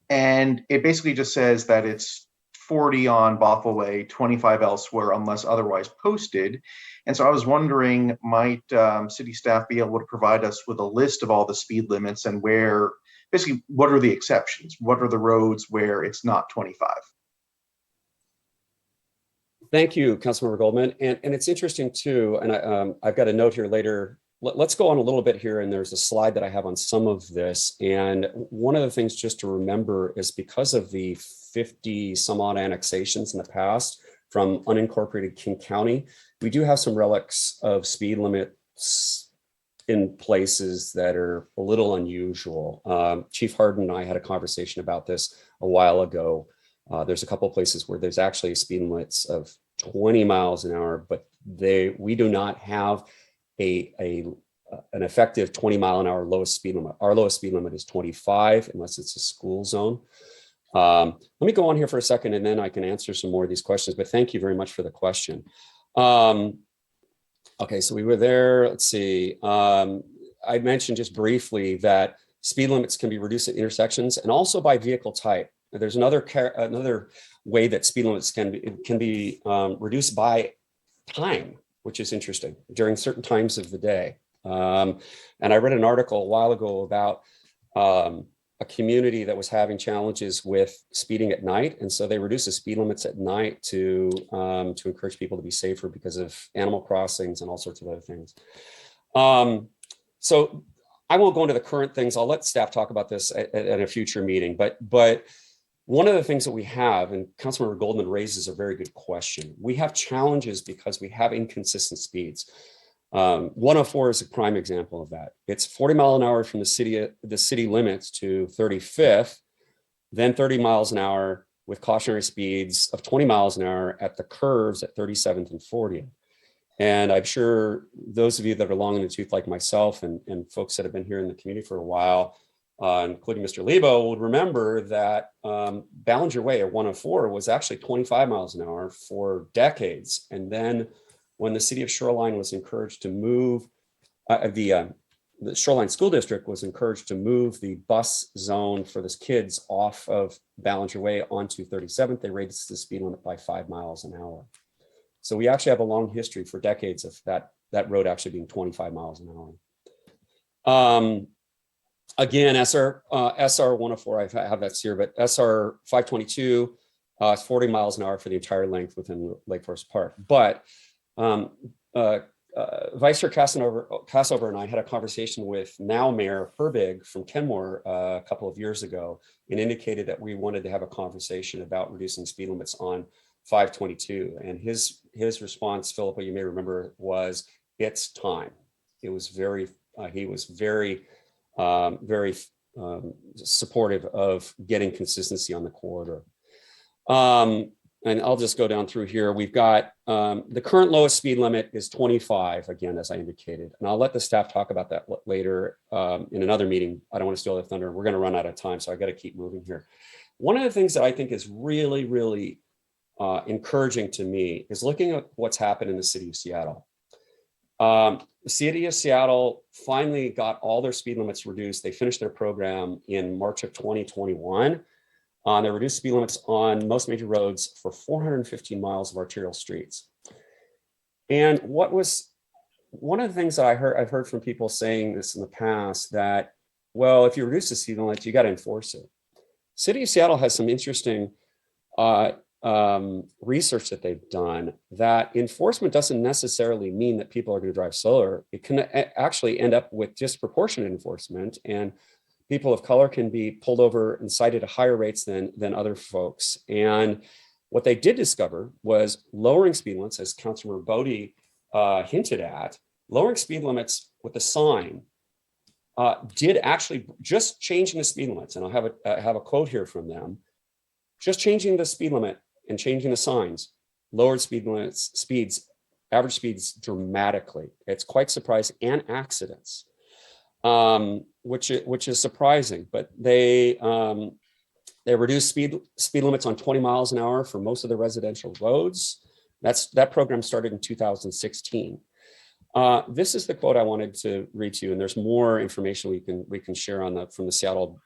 and it basically just says that it's 40 on Bothell Way, 25 elsewhere unless otherwise posted. And so I was wondering, might city staff be able to provide us with a list of all the speed limits and where, basically, what are the exceptions? What are the roads where it's not 25? Thank you, Councilmember Goldman. And it's interesting too, and I've got a note here later. Let's go on a little bit here, and there's a slide that I have on some of this. And one of the things just to remember is because of the 50 some odd annexations in the past from unincorporated King County, we do have some relics of speed limits in places that are a little unusual. Chief Harden and I had a conversation about this a while ago. There's a couple of places where there's actually speed limits of 20 miles an hour, but we do not have an effective 20 mile an hour lowest speed limit. Our lowest speed limit is 25 unless it's a school zone. Let me go on here for a second and then I can answer some more of these questions, but thank you very much for the question. Okay, so we were there, let's see. I mentioned just briefly that Speed limits can be reduced at intersections and also by vehicle type. There's another way that speed limits can be reduced by time, which is interesting, during certain times of the day. And I read an article a while ago about a community that was having challenges with speeding at night. And so they reduced the speed limits at night to encourage people to be safer because of animal crossings and all sorts of other things. So I won't go into the current things. I'll let staff talk about this at a future meeting. But one of the things that we have, and Councilmember Goldman raises a very good question. We have challenges because we have inconsistent speeds. 104 is a prime example of that. It's 40 miles an hour from the city limits to 35th, then 30 miles an hour with cautionary speeds of 20 miles an hour at the curves at 37th and 40th. And I'm sure those of you that are long in the tooth like myself and folks that have been here in the community for a while, including Mr. Lebo, would remember that Ballinger Way at 104 was actually 25 miles an hour for decades. And then when the city of Shoreline was encouraged to move, the Shoreline School District was encouraged to move the bus zone for the kids off of Ballinger Way onto 37th, they raised the speed limit by 5 miles an hour. So we actually have a long history for decades of that road actually being 25 miles an hour. Again, SR 104, I have that here, but SR 522 is 40 miles an hour for the entire length within Lake Forest Park. But Vice Chair Cassover and I had a conversation with now Mayor Herbig from Kenmore a couple of years ago and indicated that we wanted to have a conversation about reducing speed limits on 522. And his response, Philippa, you may remember, was it's time. It was he was very supportive of getting consistency on the corridor. And I'll just go down through here. We've got the current lowest speed limit is 25, again, as I indicated. And I'll let the staff talk about that later in another meeting. I don't want to steal their thunder. We're going to run out of time, so I got to keep moving here. One of the things that I think is really, really encouraging to me is looking at what's happened in the city of Seattle. The city of Seattle finally got all their speed limits reduced. They finished their program in March of 2021. They reduced speed limits on most major roads for 415 miles of arterial streets. And what was one of the things that I've heard from people saying this in the past, that, well, if you reduce the speed limit, you got to enforce it. City of Seattle has some interesting research that they've done, that enforcement doesn't necessarily mean that people are going to drive slower. It can actually end up with disproportionate enforcement, and people of color can be pulled over and cited at higher rates than other folks. And what they did discover was lowering speed limits, as Councilmember Bodie hinted at, lowering speed limits with a sign did actually, just changing the speed limits, and I'll have a quote here from them, just changing the speed limit and changing the signs lowered average speeds dramatically. It's quite surprising, and accidents, which is surprising. But they reduced speed limits on 20 miles an hour for most of the residential roads. That program started in 2016. This is the quote I wanted to read to you, and there's more information we can share from the Seattle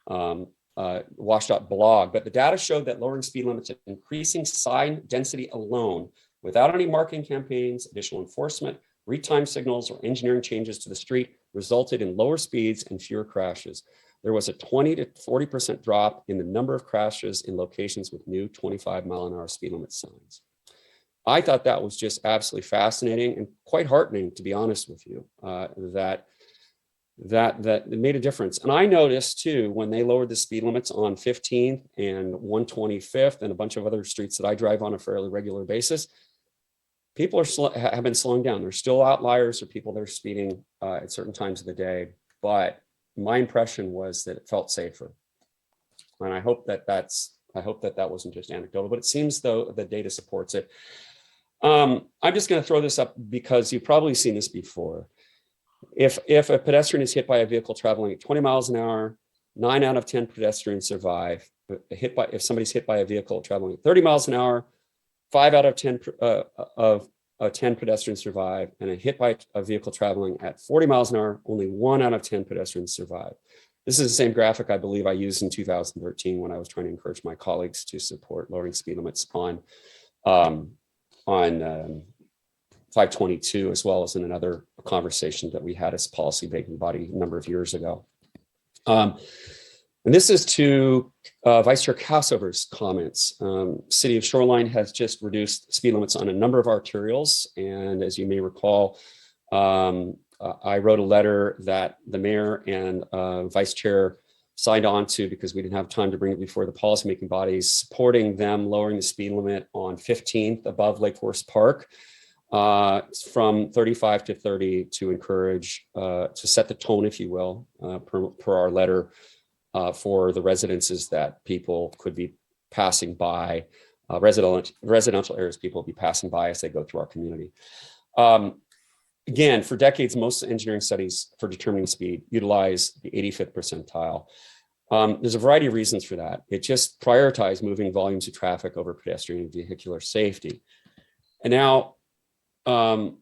WSDOT blog. But the data showed that lowering speed limits and increasing sign density alone, without any marketing campaigns, additional enforcement, retime signals, or engineering changes to the street, resulted in lower speeds and fewer crashes. There was a 20 to 40% drop in the number of crashes in locations with new 25-mile-an-hour speed limit signs. I thought that was just absolutely fascinating and quite heartening, to be honest with you, that it made a difference. And I noticed too, when they lowered the speed limits on 15th and 125th and a bunch of other streets that I drive on a fairly regular basis, people have been slowing down. There's still outliers or people that are speeding at certain times of the day, but my impression was that it felt safer. And I hope that that wasn't just anecdotal, but it seems though the data supports it. I'm just going to throw this up because you've probably seen this before. If a pedestrian is hit by a vehicle traveling at 20 miles an hour, 9 out of 10 pedestrians survive. If somebody's hit by a vehicle traveling at 30 miles an hour, 5 out of 10 pedestrians survive, and a hit by a vehicle traveling at 40 miles an hour, only 1 out of 10 pedestrians survive. This is the same graphic I believe I used in 2013 when I was trying to encourage my colleagues to support lowering speed limits on 522, as well as in another conversation that we had as policy making body a number of years ago. And this is to Vice Chair Cassover's comments. City of Shoreline has just reduced speed limits on a number of arterials. And as you may recall, I wrote a letter that the mayor and vice chair signed on to because we didn't have time to bring it before the policymaking bodies, supporting them lowering the speed limit on 15th above Lake Forest Park from 35 to 30 to encourage, to set the tone, if you will, per our letter, for the residences that people could be passing by, residential areas people will be passing by as they go through our community. Again, for decades, most engineering studies for determining speed utilize the 85th percentile. There's a variety of reasons for that. It just prioritizes moving volumes of traffic over pedestrian and vehicular safety. And now, to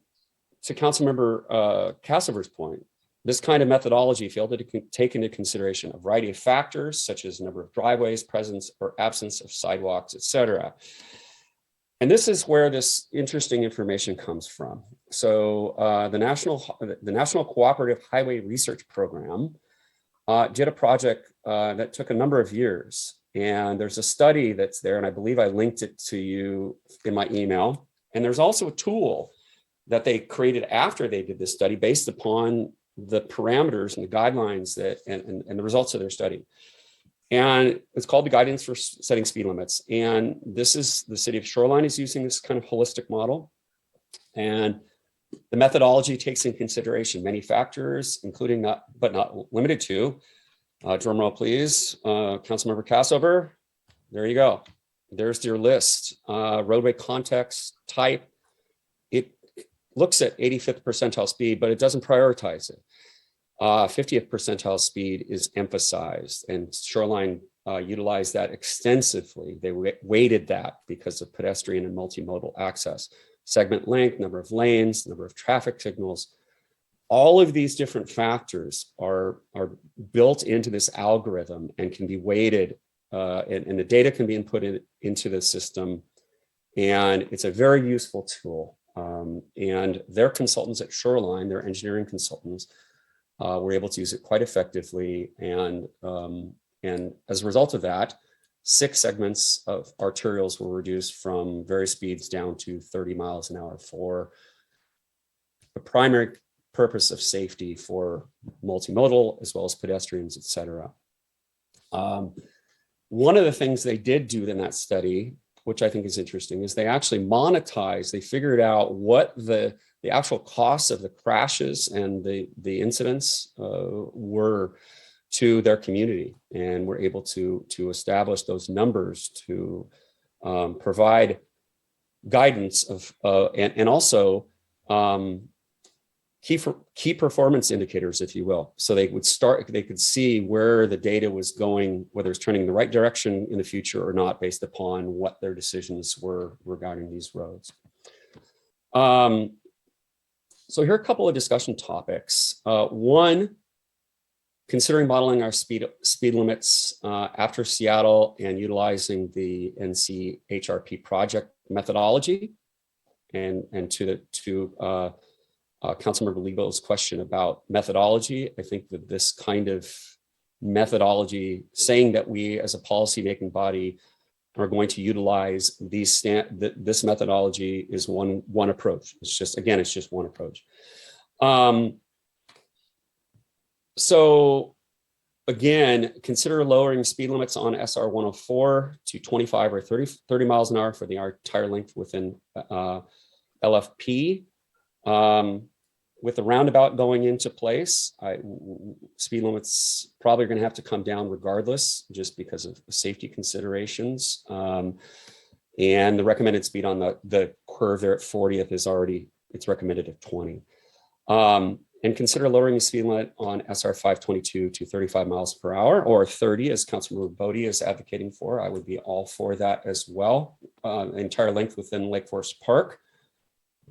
Councilmember Cassover's point, this kind of methodology failed to take into consideration a variety of factors, such as number of driveways, presence or absence of sidewalks, et cetera. And this is where this interesting information comes from. So the National Cooperative Highway Research Program did a project that took a number of years. And there's a study that's there, and I believe I linked it to you in my email. And there's also a tool that they created after they did this study based upon the parameters and the guidelines that and the results of their study. And it's called the Guidance for Setting Speed Limits. And this is the City of Shoreline is using this kind of holistic model. And the methodology takes in consideration many factors, including but not limited to, drum roll please, Councilmember Cassover, there you go. There's your list, roadway context, type. It looks at 85th percentile speed, but it doesn't prioritize it. 50th percentile speed is emphasized, and Shoreline utilized that extensively. They weighted that because of pedestrian and multimodal access, segment length, number of lanes, number of traffic signals. All of these different factors are built into this algorithm and can be weighted, and the data can be input into the system. And it's a very useful tool. And their consultants at Shoreline, their engineering consultants, were able to use it quite effectively. And as a result of that, 6 segments of arterials were reduced from various speeds down to 30 miles an hour for the primary purpose of safety for multimodal as well as pedestrians, et cetera. One of the things they did do in that study, which I think is interesting, is they actually monetized, they figured out what the actual costs of the crashes and the incidents were to their community, and were able to establish those numbers to provide guidance of and also key performance indicators, if you will. So they could see where the data was going, whether it's turning in the right direction in the future or not, based upon what their decisions were regarding these roads. So here are a couple of discussion topics. One, considering modeling our speed limits after Seattle and utilizing the NCHRP project methodology, and to Councilmember Lego's question about methodology, I think that this kind of methodology, saying that we as a policy-making body are going to utilize this methodology, is one approach. It's just one approach. So again, consider lowering speed limits on SR 104 to 25 or 30 miles an hour for the entire length within LFP. With the roundabout going into place, speed limits probably going to have to come down regardless, just because of safety considerations. And the recommended speed on the curve there at 40th is it's recommended at 20. And consider lowering the speed limit on SR 522 to 35 miles per hour, or 30, as Councilmember Bodie is advocating for. I would be all for that as well. The entire length within Lake Forest Park.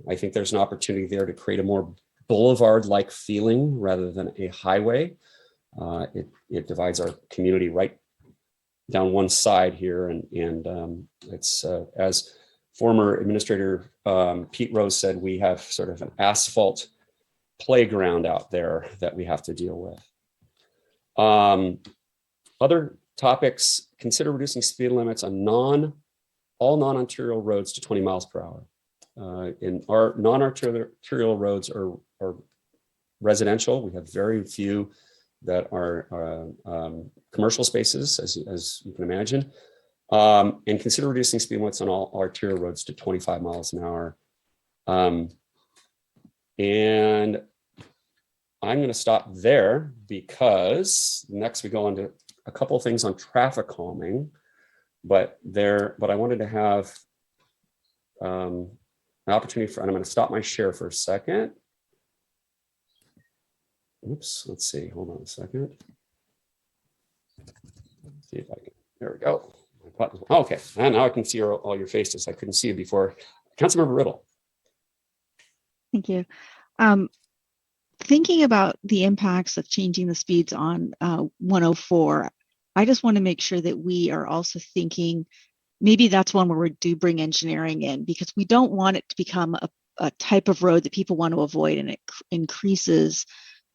I think there's an opportunity there to create a more boulevard-like feeling rather than a highway. It divides our community right down one side here, and it's as former Administrator Pete Rose said, we have sort of an asphalt playground out there that we have to deal with. Other topics: consider reducing speed limits on all non-arterial roads to 20 miles per hour. In our non-arterial roads are residential. We have very few that are commercial spaces, as you can imagine. And consider reducing speed limits on all arterial roads to 25 miles an hour. And I'm going to stop there because next we go on to a couple of things on traffic calming. But I wanted to have an opportunity for, and I'm going to stop my share for a second. Oops, let's see. Hold on a second. Let's see if I can. There we go. Okay, and now I can see all your faces. I couldn't see you before. Councilmember Riddle. Thank you. Thinking about the impacts of changing the speeds on 104, I just want to make sure that we are also thinking, maybe that's one where we do bring engineering in, because we don't want it to become a type of road that people want to avoid, and it increases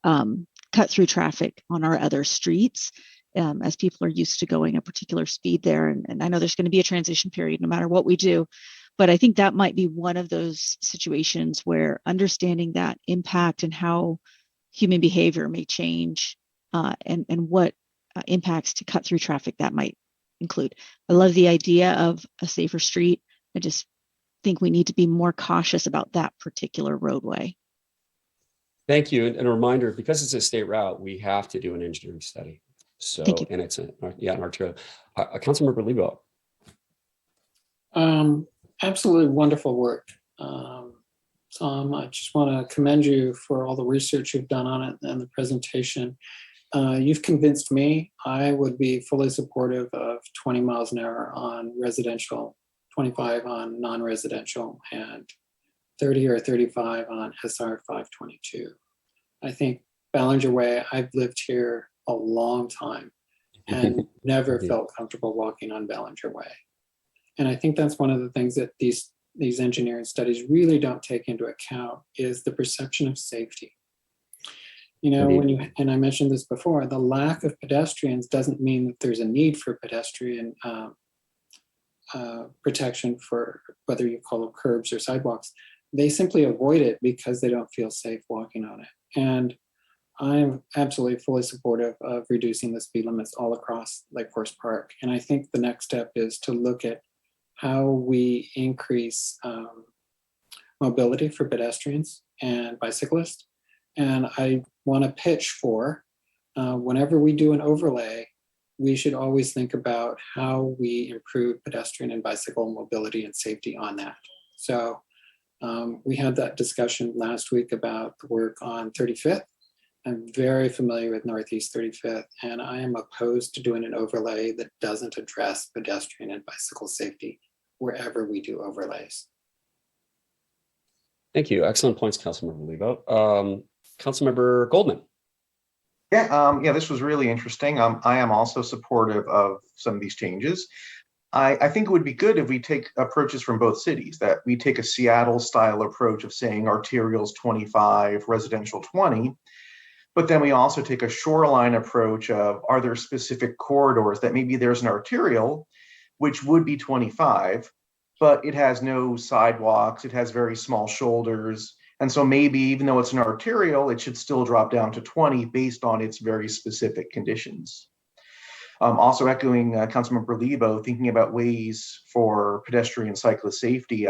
cut through traffic on our other streets as people are used to going a particular speed there. And I know there's going to be a transition period no matter what we do, but I think that might be one of those situations where understanding that impact and how human behavior may change and what impacts to cut through traffic that might include. I love the idea of a safer street. I just think we need to be more cautious about that particular roadway. Thank you. And a reminder, because it's a state route, we have to do an engineering study. So, and it's an arterial. Councilmember Lebo. Absolutely wonderful work. Tom, I just want to commend you for all the research you've done on it and the presentation. You've convinced me. I would be fully supportive of 20 miles an hour on residential, 25 on non-residential, and 30 or 35 on SR 522. I think Ballinger Way, I've lived here a long time and never felt comfortable walking on Ballinger Way. And I think that's one of the things that these engineering studies really don't take into account is the perception of safety. You know, and I mentioned this before, the lack of pedestrians doesn't mean that there's a need for pedestrian protection, for whether you call them curbs or sidewalks. They simply avoid it because they don't feel safe walking on it. And I'm absolutely fully supportive of reducing the speed limits all across Lake Forest Park. And I think the next step is to look at how we increase mobility for pedestrians and bicyclists. And I want to pitch for whenever we do an overlay, we should always think about how we improve pedestrian and bicycle mobility and safety on that. So we had that discussion last week about the work on 35th. I'm very familiar with Northeast 35th, and I am opposed to doing an overlay that doesn't address pedestrian and bicycle safety wherever we do overlays. Thank you. Excellent points, Councilmember Lebo. Councilmember Goldman. Yeah, this was really interesting. I am also supportive of some of these changes. I think it would be good if we take approaches from both cities, that we take a Seattle style approach of saying arterials 25, residential 20, but then we also take a shoreline approach of, are there specific corridors that maybe there's an arterial, which would be 25, but it has no sidewalks, it has very small shoulders. And so maybe even though it's an arterial, it should still drop down to 20 based on its very specific conditions. Also echoing Councilmember Lebo, thinking about ways for pedestrian cyclist safety,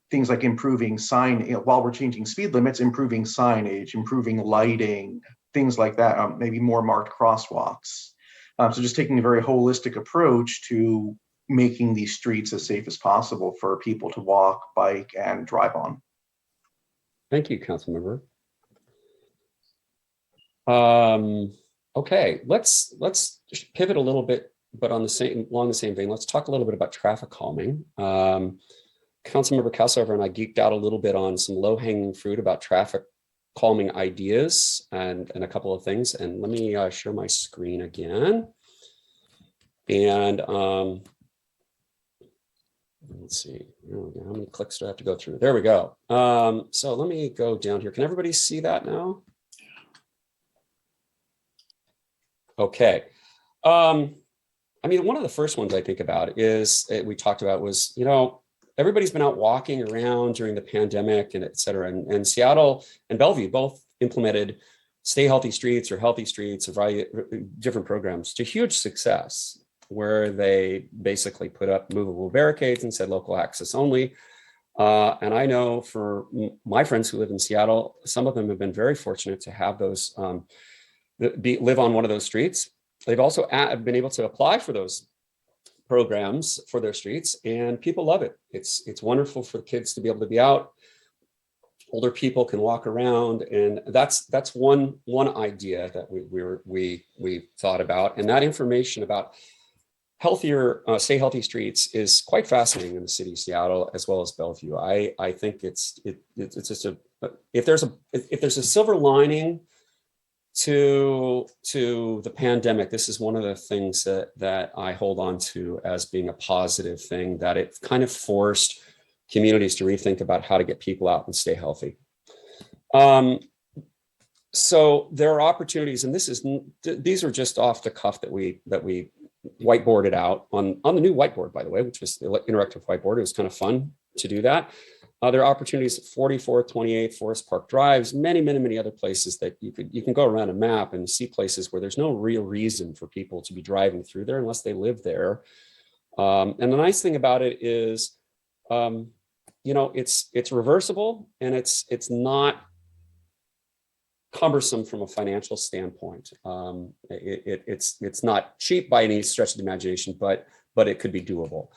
things like improving while we're changing speed limits, improving signage, improving lighting, things like that, maybe more marked crosswalks. So just taking a very holistic approach to making these streets as safe as possible for people to walk, bike, and drive on. Thank you, Councilmember. Okay, let's pivot a little bit, but along the same vein. Let's talk a little bit about traffic calming. Councilmember Kassover and I geeked out a little bit on some low-hanging fruit about traffic calming ideas and a couple of things. And let me share my screen again. And let's see, how many clicks do I have to go through? There we go. So let me go down here. Can everybody see that now? Okay. I mean, one of the first ones I think about is we talked about was, everybody's been out walking around during the pandemic and et cetera. And Seattle and Bellevue both implemented Stay Healthy Streets or Healthy Streets, a variety of different programs to huge success, where they basically put up movable barricades and said local access only. And I know for my friends who live in Seattle, some of them have been very fortunate to have those, live on one of those streets. They've also been able to apply for those programs for their streets, and people love it. It's wonderful for kids to be able to be out. Older people can walk around, and that's one idea that we thought about. And that information about healthier, Stay Healthy Streets is quite fascinating in the city of Seattle as well as Bellevue. I think it's just if there's a silver lining to the pandemic, this is one of the things that I hold on to as being a positive thing, that it kind of forced communities to rethink about how to get people out and stay healthy. So there are opportunities, and these are just off the cuff that we whiteboarded out on the new whiteboard, by the way, which was the interactive whiteboard. It was kind of fun to do that. There are opportunities at 44th, 28th, Forest Park Drives, many other places that you can go around a map and see places where there's no real reason for people to be driving through there unless they live there. And the nice thing about it is, it's reversible, and it's not cumbersome from a financial standpoint. It's not cheap by any stretch of the imagination, but it could be doable.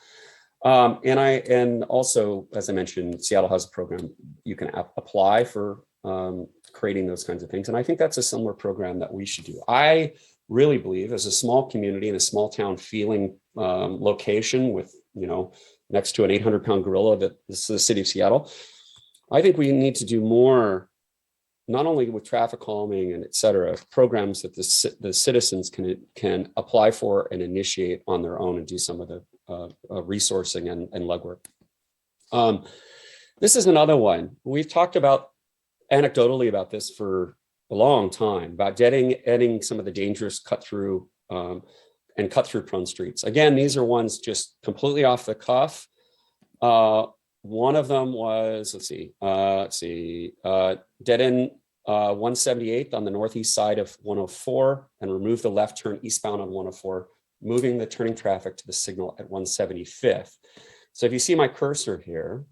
And also, as I mentioned, Seattle has a program you can apply for creating those kinds of things. And I think that's a similar program that we should do. I really believe, as a small community in a small town feeling location with, next to an 800-pound gorilla that is the city of Seattle, I think we need to do more, not only with traffic calming and et cetera, programs that the citizens can apply for and initiate on their own and do some of the resourcing and legwork. This is another one. We've talked about anecdotally about this for a long time, about getting some of the dangerous cut through prone streets. Again, these are ones just completely off the cuff. One of them was, dead end 178th on the northeast side of 104 and remove the left turn eastbound on 104, moving the turning traffic to the signal at 175th. So if you see my cursor here,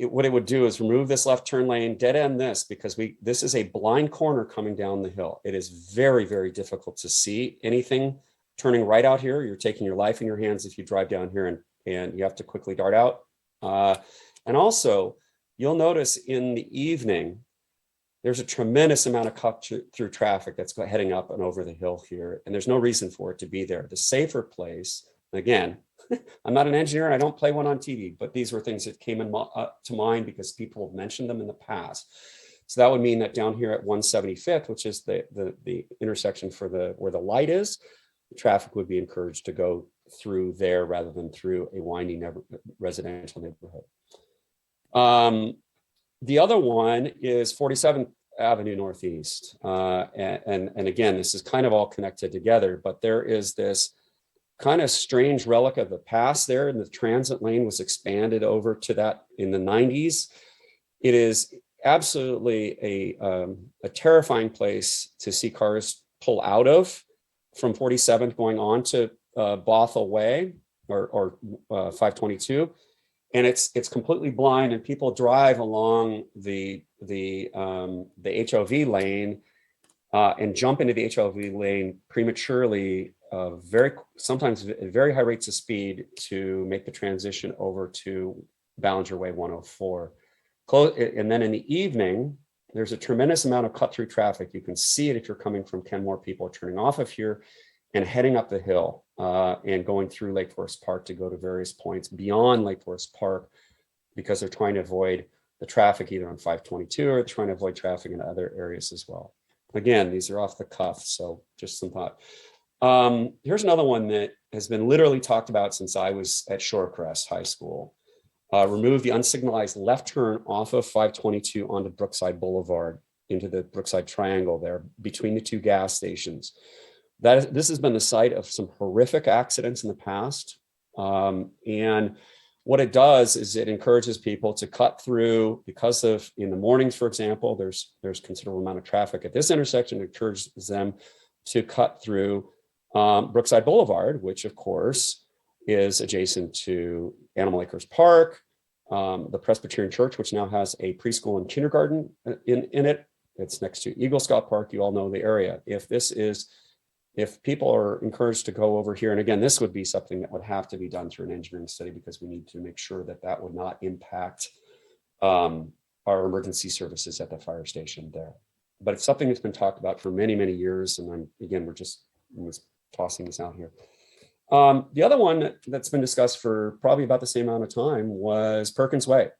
what it would do is remove this left turn lane, dead end this, because this is a blind corner coming down the hill. It is very, very difficult to see anything turning right out here. You're taking your life in your hands if you drive down here, and you have to quickly dart out. And also, you'll notice in the evening, there's a tremendous amount of cut through traffic that's heading up and over the hill here, and there's no reason for it to be there. The safer place, again, I'm not an engineer, I don't play one on TV, but these were things that came to mind because people have mentioned them in the past. So that would mean that down here at 175th, which is the intersection where the light is, the traffic would be encouraged to go through there rather than through a winding residential neighborhood. The other one is 47th Avenue Northeast. And again, this is kind of all connected together, but there is this kind of strange relic of the past there, and the transit lane was expanded over to that in the 90s. It is absolutely a terrifying place to see cars pull out of from 47th going on to Bothell Way or 522. And it's completely blind, and people drive along the HOV lane and jump into the HOV lane prematurely, sometimes at very high rates of speed to make the transition over to Ballinger Way 104. And then in the evening, there's a tremendous amount of cut through traffic. You can see it if you're coming from Kenmore. People are turning off of here and heading up the hill and going through Lake Forest Park to go to various points beyond Lake Forest Park because they're trying to avoid the traffic either on 522 or trying to avoid traffic in other areas as well. Again, these are off the cuff, so just some thought. Here's another one that has been literally talked about since I was at Shorecrest High School. Remove the unsignalized left turn off of 522 onto Brookside Boulevard into the Brookside Triangle there between the two gas stations. This has been the site of some horrific accidents in the past. And what it does is it encourages people to cut through, because of, in the mornings, for example, there's considerable amount of traffic at this intersection. It encourages them to cut through Brookside Boulevard, which of course is adjacent to Animal Acres Park, the Presbyterian Church, which now has a preschool and kindergarten in it. It's next to Eagle Scout Park. You all know the area. If people are encouraged to go over here, and again, this would be something that would have to be done through an engineering study, because we need to make sure that that would not impact our emergency services at the fire station there. But it's something that's been talked about for many, many years. And we're just tossing this out here. The other one that's been discussed for probably about the same amount of time was Perkins Way.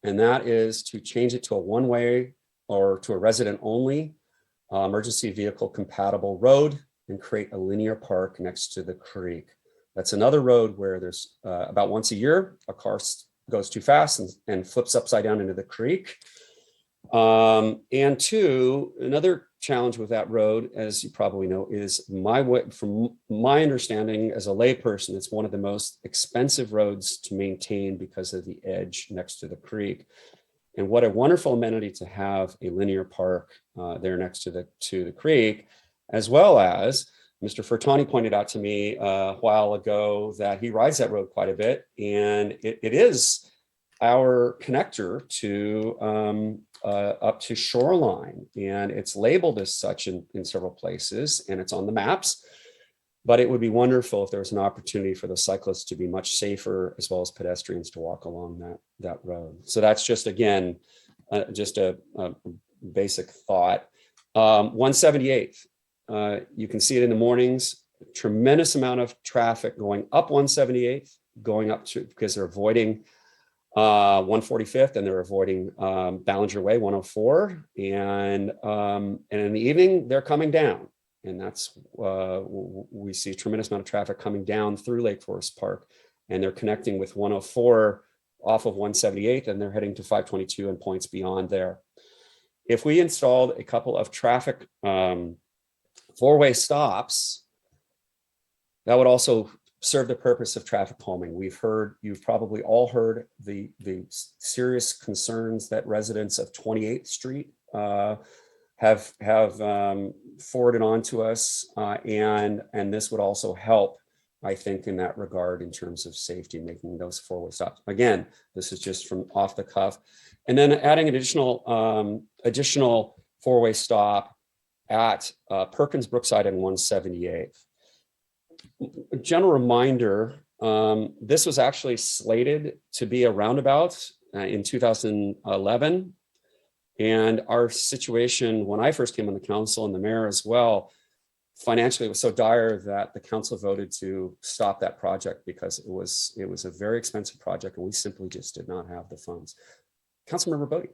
And that is to change it to a one-way or to a resident only emergency vehicle compatible road and create a linear park next to the creek. That's another road where there's about once a year, a car goes too fast and flips upside down into the creek. And two, another challenge with that road, as you probably know, is from my understanding as a layperson, it's one of the most expensive roads to maintain because of the edge next to the creek. And what a wonderful amenity to have a linear park there next to the creek, as well as Mr. Fertani pointed out to me a while ago that he rides that road quite a bit, and it is our connector to up to Shoreline, and it's labeled as such in several places, and it's on the maps. But it would be wonderful if there was an opportunity for the cyclists to be much safer, as well as pedestrians to walk along that road. So that's just, again, just a basic thought. 178th, you can see it in the mornings, tremendous amount of traffic going up 178th, going up to, because they're avoiding 145th and they're avoiding Ballinger Way 104. And in the evening, they're coming down. And that's, we see a tremendous amount of traffic coming down through Lake Forest Park, and they're connecting with 104 off of 178th, and they're heading to 522 and points beyond there. If we installed a couple of traffic four-way stops, that would also serve the purpose of traffic calming. You've probably all heard the serious concerns that residents of 28th Street have forwarded on to us, and this would also help, I think, in that regard in terms of safety, making those four-way stops. Again, this is just from off the cuff, and then adding an additional four-way stop at Perkins, Brookside, and 178th. A general reminder, this was actually slated to be a roundabout in 2011. And our situation, when I first came on the council, and the mayor as well, financially it was so dire that the council voted to stop that project because it was a very expensive project, and we simply just did not have the funds. Councilmember Bodie.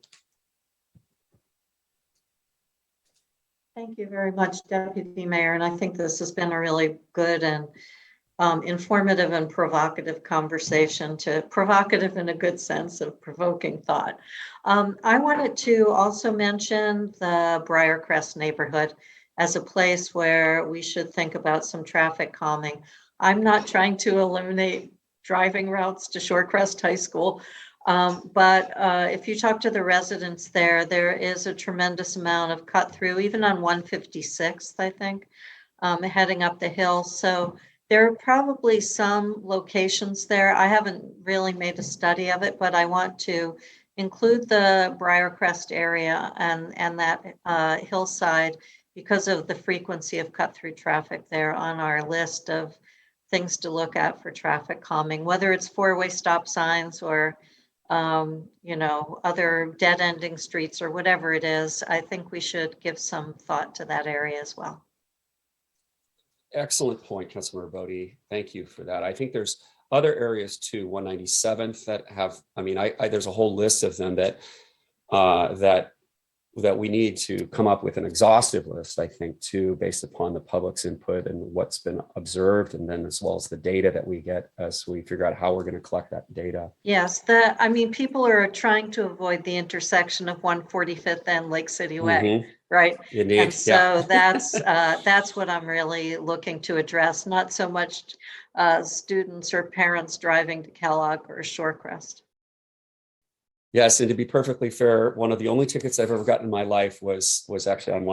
Thank you very much, Deputy Mayor. And I think this has been a really good and informative and provocative conversation, provocative in a good sense of provoking thought. I wanted to also mention the Briarcrest neighborhood as a place where we should think about some traffic calming. I'm not trying to eliminate driving routes to Shorecrest High School, but if you talk to the residents there is a tremendous amount of cut through, even on 156th, I think, heading up the hill. So there are probably some locations there. I haven't really made a study of it, but I want to include the Briarcrest area and that hillside because of the frequency of cut through traffic there on our list of things to look at for traffic calming, whether it's four-way stop signs or other dead ending streets or whatever it is. I think we should give some thought to that area as well. Excellent point, Councilmember Bodie. Thank you for that. I think there's other areas too, 197th that have, I mean, there's a whole list of them that that we need to come up with an exhaustive list, I think, too, based upon the public's input and what's been observed, and then as well as the data that we get as we figure out how we're going to collect that data. Yes, I mean, people are trying to avoid the intersection of 145th and Lake City Way, right? Indeed, And so that's what I'm really looking to address, not so much students or parents driving to Kellogg or Shorecrest. Yes, and to be perfectly fair, one of the only tickets I've ever gotten in my life was actually on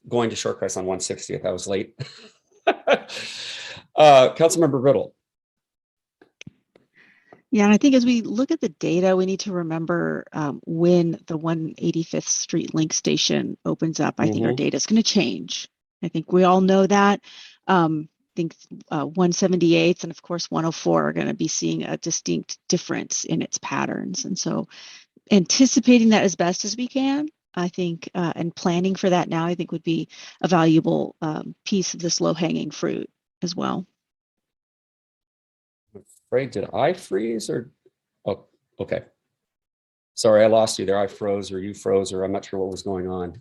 going to Shorecrest on 160th. I was late. Councilmember Riddle. Yeah, and I think as we look at the data, we need to remember when the 185th Street Link Station opens up. I think our data is going to change. I think we all know that. I think 178th and of course 104 are going to be seeing a distinct difference in its patterns. And so anticipating that as best as we can, I think, and planning for that now, I think would be a valuable piece of this low-hanging fruit as well. Afraid, did I freeze or? Oh, okay. Sorry, I lost you there. I froze or you froze or I'm not sure what was going on.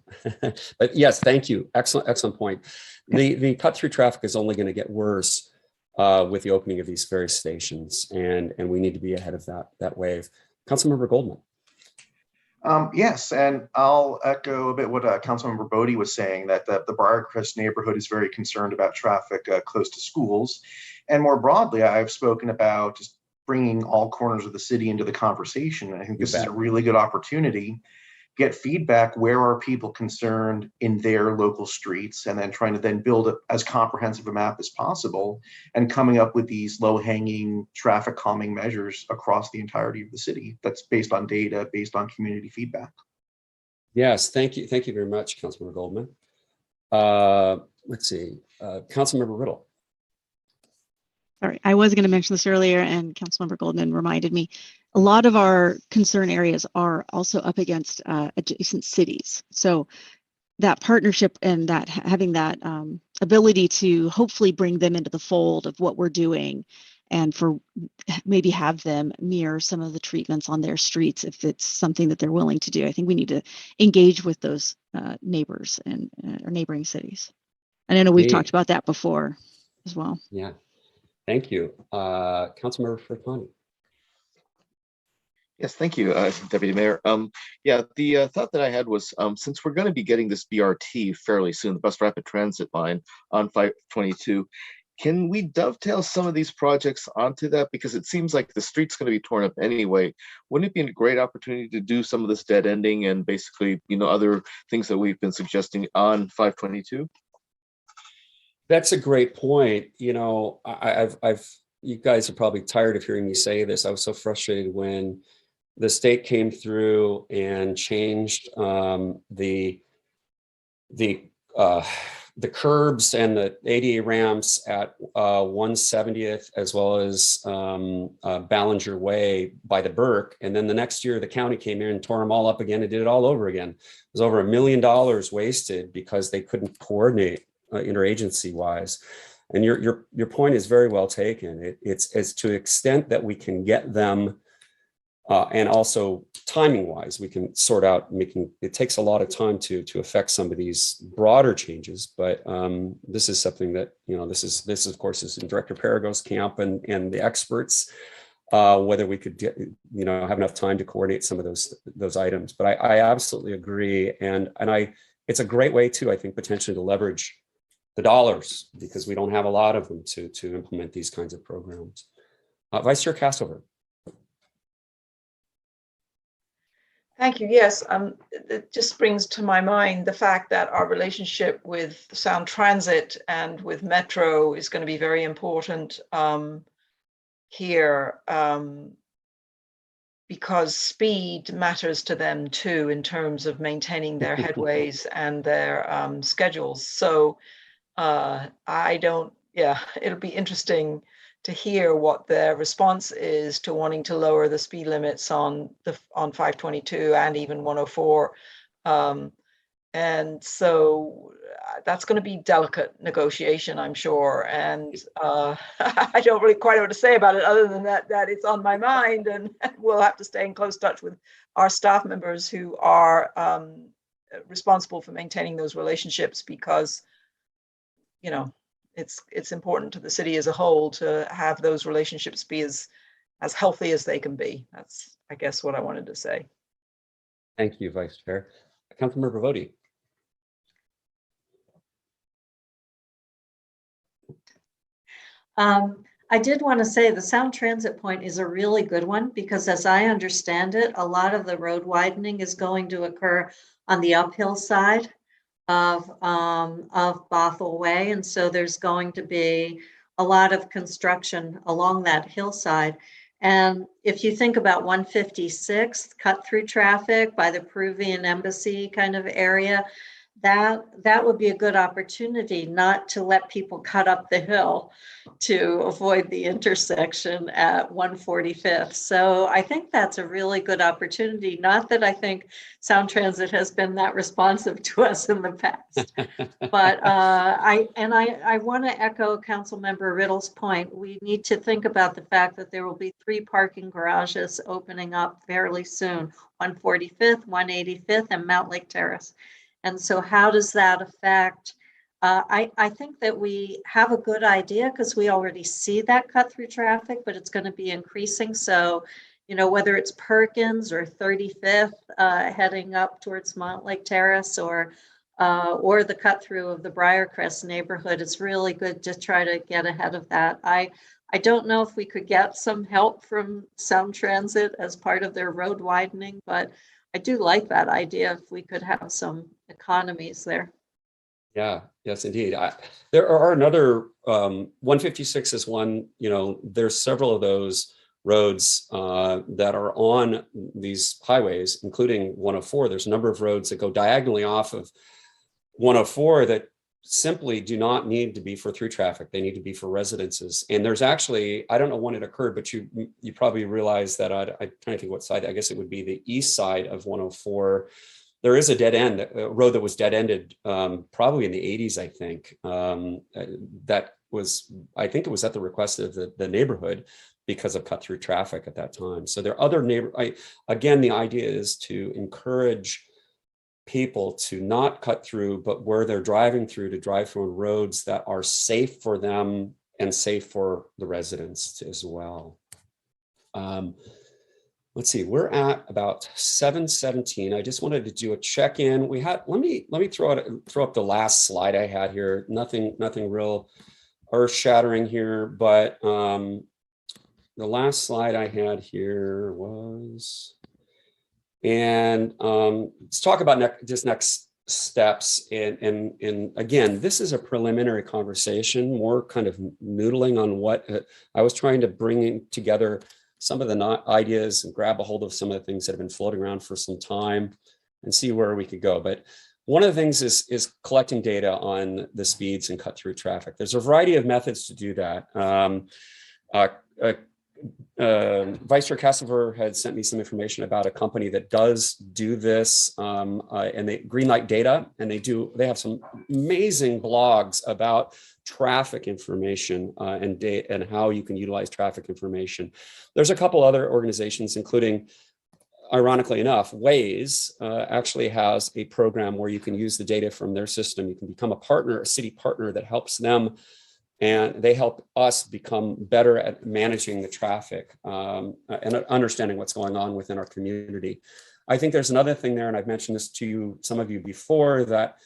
But yes, thank you. Excellent point. The cut through traffic is only going to get worse with the opening of these various stations, and we need to be ahead of that wave. Councilmember Goldman. Yes, and I'll echo a bit what Councilmember Bodie was saying, that the Briarcrest neighborhood is very concerned about traffic close to schools. And more broadly, I've spoken about just bringing all corners of the city into the conversation. And I think this is a really good opportunity. Get feedback. Where are people concerned in their local streets? And then trying to then build as comprehensive a map as possible and coming up with these low-hanging traffic calming measures across the entirety of the city. That's based on data, based on community feedback. Yes, thank you. Thank you very much, Councilmember Goldman. Let's see, Councilmember Riddle. Sorry, I was going to mention this earlier, and Councilmember Goldman reminded me. A lot of our concern areas are also up against adjacent cities. So that partnership and that having that ability to hopefully bring them into the fold of what we're doing, and for maybe have them mirror some of the treatments on their streets if it's something that they're willing to do. I think we need to engage with those neighbors and or neighboring cities. And I know we've talked about that before as well. Yeah. Thank you. Councilmember Furtani. Yes, thank you, Deputy Mayor. Yeah, the thought that I had was, since we're going to be getting this BRT fairly soon, the Bus Rapid Transit line on 522, can we dovetail some of these projects onto that? Because it seems like the street's going to be torn up anyway. Wouldn't it be a great opportunity to do some of this dead ending and basically, other things that we've been suggesting on 522? That's a great point. I've you guys are probably tired of hearing me say this. I was so frustrated when the state came through and changed the curbs and the ADA ramps at 170th as well as Ballinger Way by the Burke. And then the next year, the county came in and tore them all up again and did it all over again. It was over $1 million wasted because they couldn't coordinate interagency wise. And your point is very well taken. It's to the extent that we can get them and also timing wise, we can sort out it takes a lot of time to affect some of these broader changes. But this is something that, this of course is in Director Perigo's camp and the experts, whether we could get, have enough time to coordinate some of those items. But I absolutely agree. And it's a great way too, I think, potentially to leverage the dollars because we don't have a lot of them to implement these kinds of programs. Vice Chair Castover. Thank you. Yes, it just brings to my mind the fact that our relationship with Sound Transit and with Metro is going to be very important here because speed matters to them too in terms of maintaining their headways and their schedules. So it'll be interesting to hear what their response is to wanting to lower the speed limits on 522 and even 104. And so that's going to be delicate negotiation, I'm sure. And I don't really quite know what to say about it other than that it's on my mind, and we'll have to stay in close touch with our staff members who are responsible for maintaining those relationships, because, you know, it's important to the city as a whole to have those relationships be as healthy as they can be. That's, I guess, what I wanted to say. Thank you, Vice Chair. Councilmember Voti. I did want to say the Sound Transit Point is a really good one, because as I understand it, a lot of the road widening is going to occur on the uphill side of Bothell Way. And so there's going to be a lot of construction along that hillside. And if you think about 156th, cut through traffic by the Peruvian embassy kind of area, that would be a good opportunity not to let people cut up the hill to avoid the intersection at 145th. So I think that's a really good opportunity. Not that I think Sound Transit has been that responsive to us in the past, but I want to echo Councilmember Riddle's point. We need to think about the fact that there will be 3 parking garages opening up fairly soon: 145th, 185th, and Mount Lake Terrace. And so how does that affect? I think that we have a good idea because we already see that cut through traffic, but it's going to be increasing. So, you know, whether it's Perkins or 35th heading up towards Mount Lake Terrace, or the cut through of the Briarcrest neighborhood, it's really good to try to get ahead of that. I don't know if we could get some help from Sound Transit as part of their road widening, but I do like that idea if we could have some economies there. Yeah, yes, indeed. There are another 156 is one, you know, there's several of those roads that are on these highways, including 104. There's a number of roads that go diagonally off of 104 that simply do not need to be for through traffic. They need to be for residences. And there's actually, I don't know when it occurred, but you probably realize that I'm trying to think what side. I guess it would be the east side of 104. There is a dead end, a road that was dead ended probably in the 80s, I think. That was, I think it was at the request of the neighborhood because of cut through traffic at that time. So there are other again, the idea is to encourage people to not cut through, but where they're driving through, to drive through on roads that are safe for them and safe for the residents as well. Let's see, we're at about 7:17. I just wanted to do a check-in. We had, let me throw up the last slide I had here. Nothing real earth-shattering here, but the last slide I had here was, and let's talk about next steps. And again, this is a preliminary conversation, more kind of noodling on what I was trying to bring together some of the ideas and grab a hold of some of the things that have been floating around for some time and see where we could go. But one of the things is collecting data on the speeds and cut through traffic. There's a variety of methods to do that. Vice Chair Castlever had sent me some information about a company that does do this, and they Greenlight Data, and they have some amazing blogs about traffic information and how you can utilize traffic information. There's a couple other organizations, including, ironically enough, Waze actually has a program where you can use the data from their system. You can become a partner, a city partner that helps them, and they help us become better at managing the traffic and understanding what's going on within our community. I think there's another thing there, and I've mentioned this to some of you before, that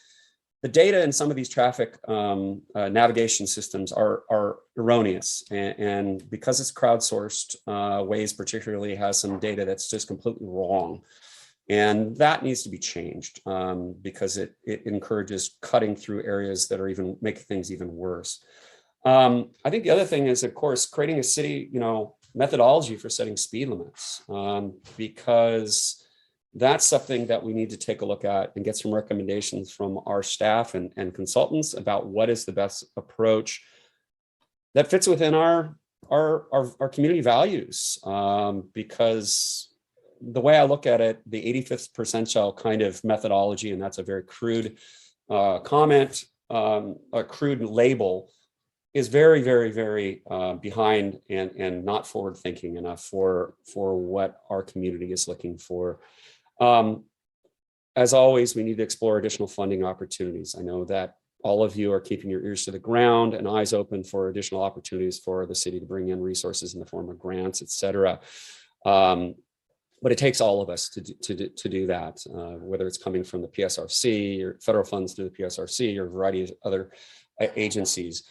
the data in some of these traffic navigation systems are erroneous. And because it's crowdsourced, Waze particularly has some data that's just completely wrong. And that needs to be changed because it encourages cutting through areas that are making things even worse. I think the other thing is, of course, creating a city, methodology for setting speed limits, because that's something that we need to take a look at and get some recommendations from our staff and consultants about what is the best approach that fits within our community values, because the way I look at it, the 85th percentile kind of methodology, and that's a very crude comment, a crude label, is very, very, very behind and not forward thinking enough for what our community is looking for. As always, we need to explore additional funding opportunities. I know that all of you are keeping your ears to the ground and eyes open for additional opportunities for the city to bring in resources in the form of grants, et cetera. But it takes all of us to do that, whether it's coming from the PSRC or federal funds through the PSRC or a variety of other agencies.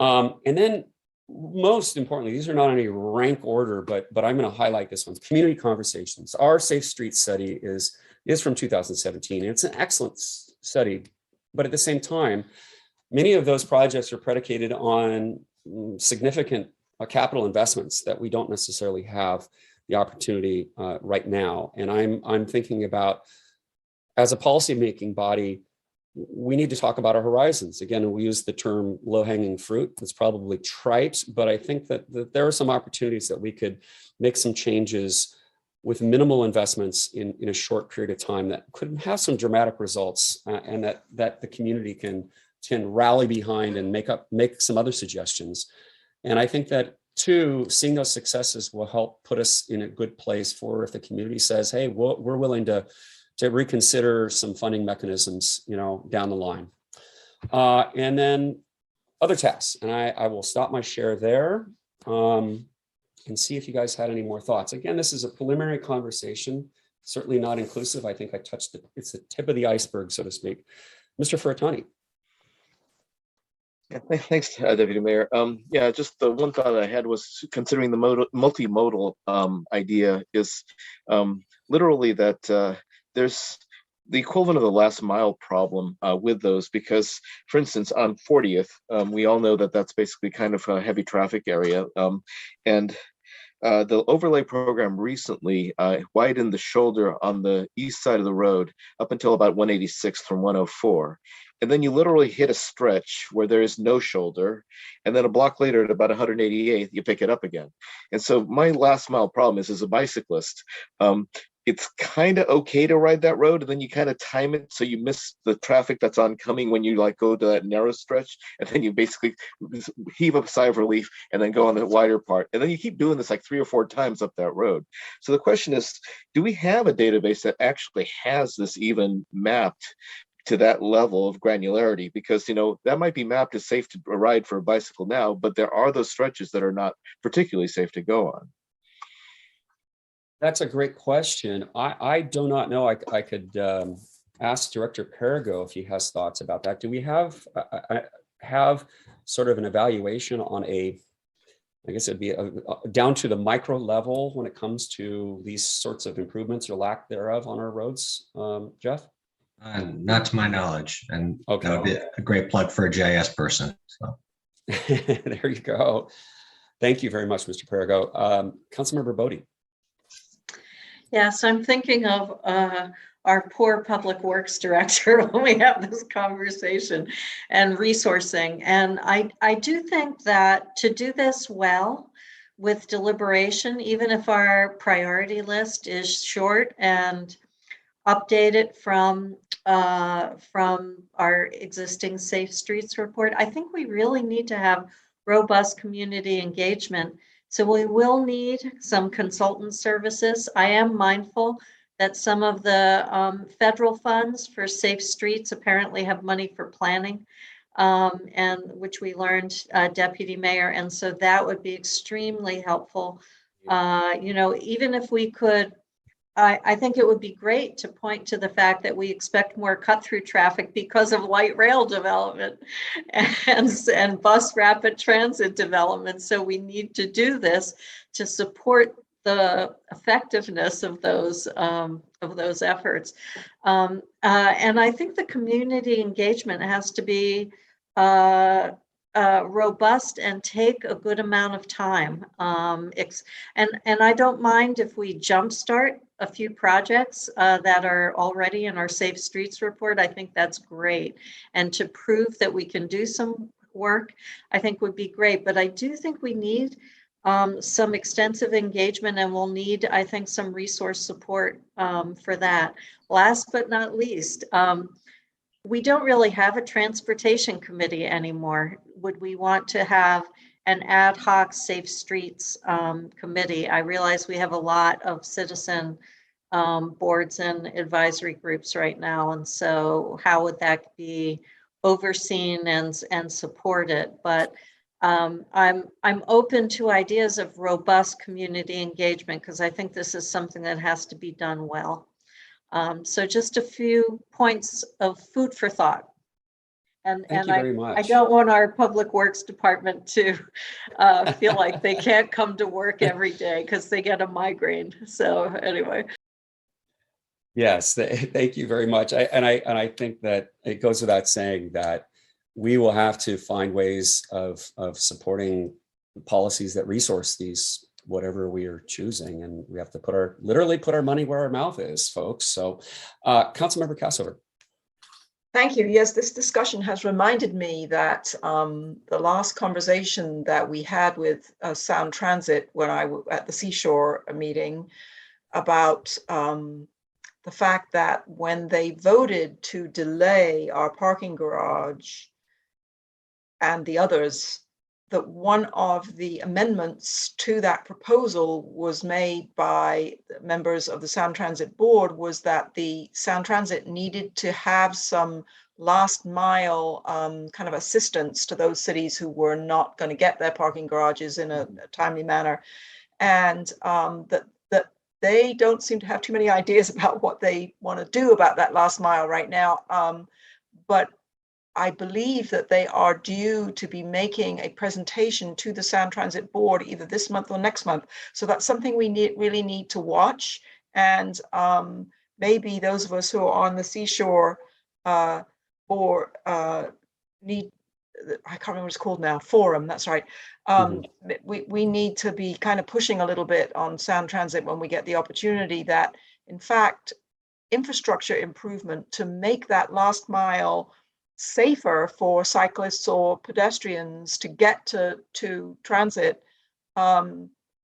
And then most importantly, these are not in any rank order, but I'm going to highlight this one: community conversations. Our Safe Streets study is from 2017. And it's an excellent study, but at the same time, many of those projects are predicated on significant capital investments that we don't necessarily have the opportunity right now. And I'm thinking about, as a policymaking body, we need to talk about our horizons. Again, we use the term low-hanging fruit. It's probably trite, but I think that there are some opportunities that we could make some changes with minimal investments in a short period of time that could have some dramatic results, and that the community can rally behind and make some other suggestions. And I think that too, seeing those successes will help put us in a good place for if the community says, hey, we're willing to reconsider some funding mechanisms, down the line. And then other tasks, and I will stop my share there and see if you guys had any more thoughts. Again, this is a preliminary conversation, certainly not inclusive. I think I touched it's the tip of the iceberg, so to speak. Mr. Furtani. Yeah, thanks, Deputy Mayor. Yeah, just the one thought I had was considering the multimodal idea is literally that there's the equivalent of the last mile problem with those, because, for instance, on 40th, we all know that that's basically kind of a heavy traffic area. And the overlay program recently widened the shoulder on the east side of the road up until about 186th from 104. And then you literally hit a stretch where there is no shoulder. And then a block later at about 188th, you pick it up again. And so my last mile problem is, as a bicyclist, it's kind of okay to ride that road, and then you kind of time it so you miss the traffic that's oncoming when you go to that narrow stretch, and then you basically heave a sigh of relief and then go on the wider part. And then you keep doing this like 3 or 4 times up that road. So the question is, do we have a database that actually has this even mapped to that level of granularity? Because that might be mapped as safe to ride for a bicycle now, but there are those stretches that are not particularly safe to go on. That's a great question. I do not know. I could ask Director Perigo if he has thoughts about that. Do we have sort of an evaluation on I guess it'd be down to the micro level when it comes to these sorts of improvements or lack thereof on our roads, Jeff? Not to my knowledge, and okay. That would be a great plug for a GIS person. So. There you go. Thank you very much, Mr. Perigo. Councilmember Bodie. Yes, I'm thinking of our poor public works director when we have this conversation, and resourcing. And I do think that to do this well with deliberation, even if our priority list is short, and update it from our existing Safe Streets report, I think we really need to have robust community engagement. So we will need some consultant services. I am mindful that some of the federal funds for Safe Streets apparently have money for planning, and which we learned, Deputy Mayor. And so that would be extremely helpful. Even if we could, I think it would be great to point to the fact that we expect more cut-through traffic because of light rail development and bus rapid transit development. So we need to do this to support the effectiveness of those efforts. And I think the community engagement has to be robust and take a good amount of time. And I don't mind if we jumpstart a few projects that are already in our Safe Streets report. I think that's great. And to prove that we can do some work, I think would be great. But I do think we need some extensive engagement, and we'll need, I think, some resource support for that. Last but not least, we don't really have a transportation committee anymore. Would we want to have an ad hoc safe streets committee? I realize we have a lot of citizen boards and advisory groups right now, and so how would that be overseen and supported? But I'm open to ideas of robust community engagement, because I think this is something that has to be done well. So just a few points of food for thought. And Thank you very much. I don't want our public works department to feel like they can't come to work every day because they get a migraine. So anyway. Yes, thank you very much. I think that it goes without saying that we will have to find ways of supporting policies that resource these, whatever we are choosing, and we have to literally put our money where our mouth is, folks. So, Councilmember Cassover. Thank you. Yes, this discussion has reminded me that the last conversation that we had with Sound Transit when I was at the Seashore meeting about the fact that when they voted to delay our parking garage and the others, that one of the amendments to that proposal was made by members of the Sound Transit Board was that the Sound Transit needed to have some last mile kind of assistance to those cities who were not going to get their parking garages in a timely manner. And that they don't seem to have too many ideas about what they want to do about that last mile right now. But I believe that they are due to be making a presentation to the Sound Transit Board either this month or next month. So that's something we really need to watch. And maybe those of us who are on the Seashore Board need, I can't remember what it's called now, forum, that's right. We need to be kind of pushing a little bit on Sound Transit when we get the opportunity that, in fact, infrastructure improvement to make that last mile safer for cyclists or pedestrians to get to transit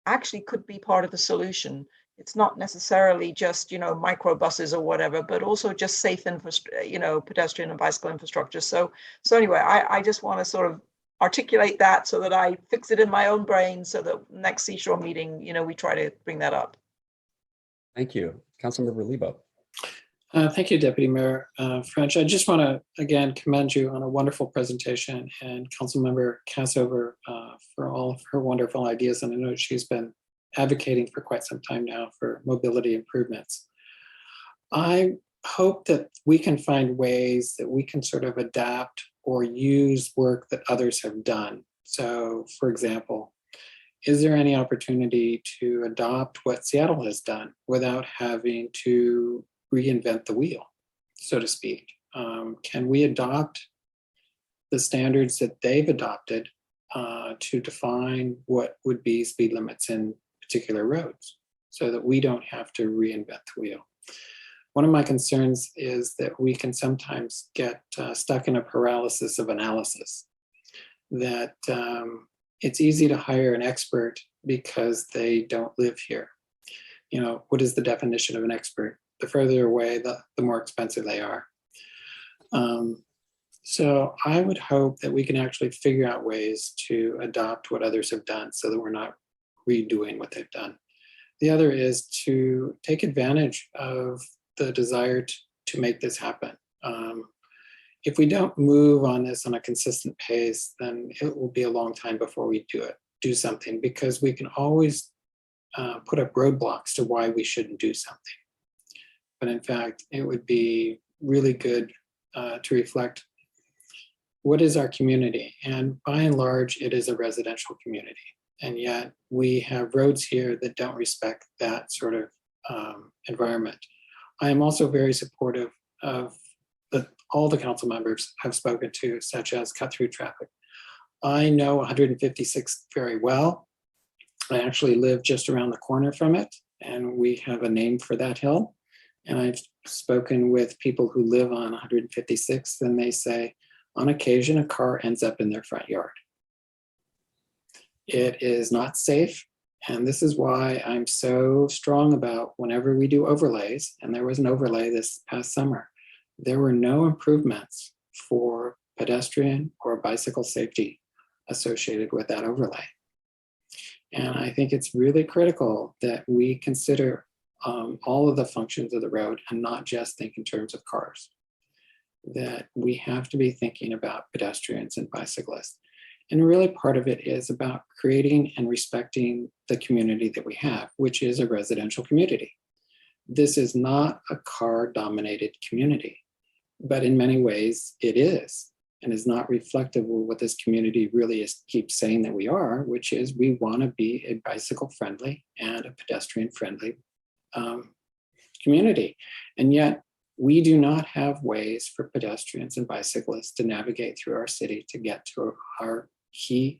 actually could be part of the solution. It's not necessarily just, micro buses or whatever, but also just safe pedestrian and bicycle infrastructure. So anyway, I just want to sort of articulate that so that I fix it in my own brain so that next Seashore meeting, we try to bring that up. Thank you. Councilmember Lebo. Thank you, Deputy Mayor French. I just want to, again, commend you on a wonderful presentation, and Councilmember Cassover for all of her wonderful ideas. And I know she's been advocating for quite some time now for mobility improvements. I hope that we can find ways that we can sort of adapt or use work that others have done. So, for example, is there any opportunity to adopt what Seattle has done without having to reinvent the wheel, so to speak? Can we adopt the standards that they've adopted to define what would be speed limits in particular roads so that we don't have to reinvent the wheel? One of my concerns is that we can sometimes get stuck in a paralysis of analysis, that it's easy to hire an expert because they don't live here. What is the definition of an expert? The further away, the more expensive they are. So I would hope that we can actually figure out ways to adopt what others have done so that we're not redoing what they've done. The other is to take advantage of the desire to make this happen. If we don't move on this on a consistent pace, then it will be a long time before we do something, because we can always put up roadblocks to why we shouldn't do something. But in fact, it would be really good to reflect what is our community. And by and large, it is a residential community. And yet we have roads here that don't respect that sort of environment. I am also very supportive of all the council members have spoken to, such as cut through traffic. I know 156 very well. I actually live just around the corner from it, and we have a name for that hill. And I've spoken with people who live on 156, and they say, on occasion, a car ends up in their front yard. It is not safe. And this is why I'm so strong about whenever we do overlays, and there was an overlay this past summer, there were no improvements for pedestrian or bicycle safety associated with that overlay. And I think it's really critical that we consider all of the functions of the road and not just think in terms of cars. That we have to be thinking about pedestrians and bicyclists. And really part of it is about creating and respecting the community that we have, which is a residential community. This is not a car-dominated community, but in many ways it is, and is not reflective of what this community really is keeps saying that we are, which is we want to be a bicycle-friendly and a pedestrian-friendly community. And yet we do not have ways for pedestrians and bicyclists to navigate through our city to get to our key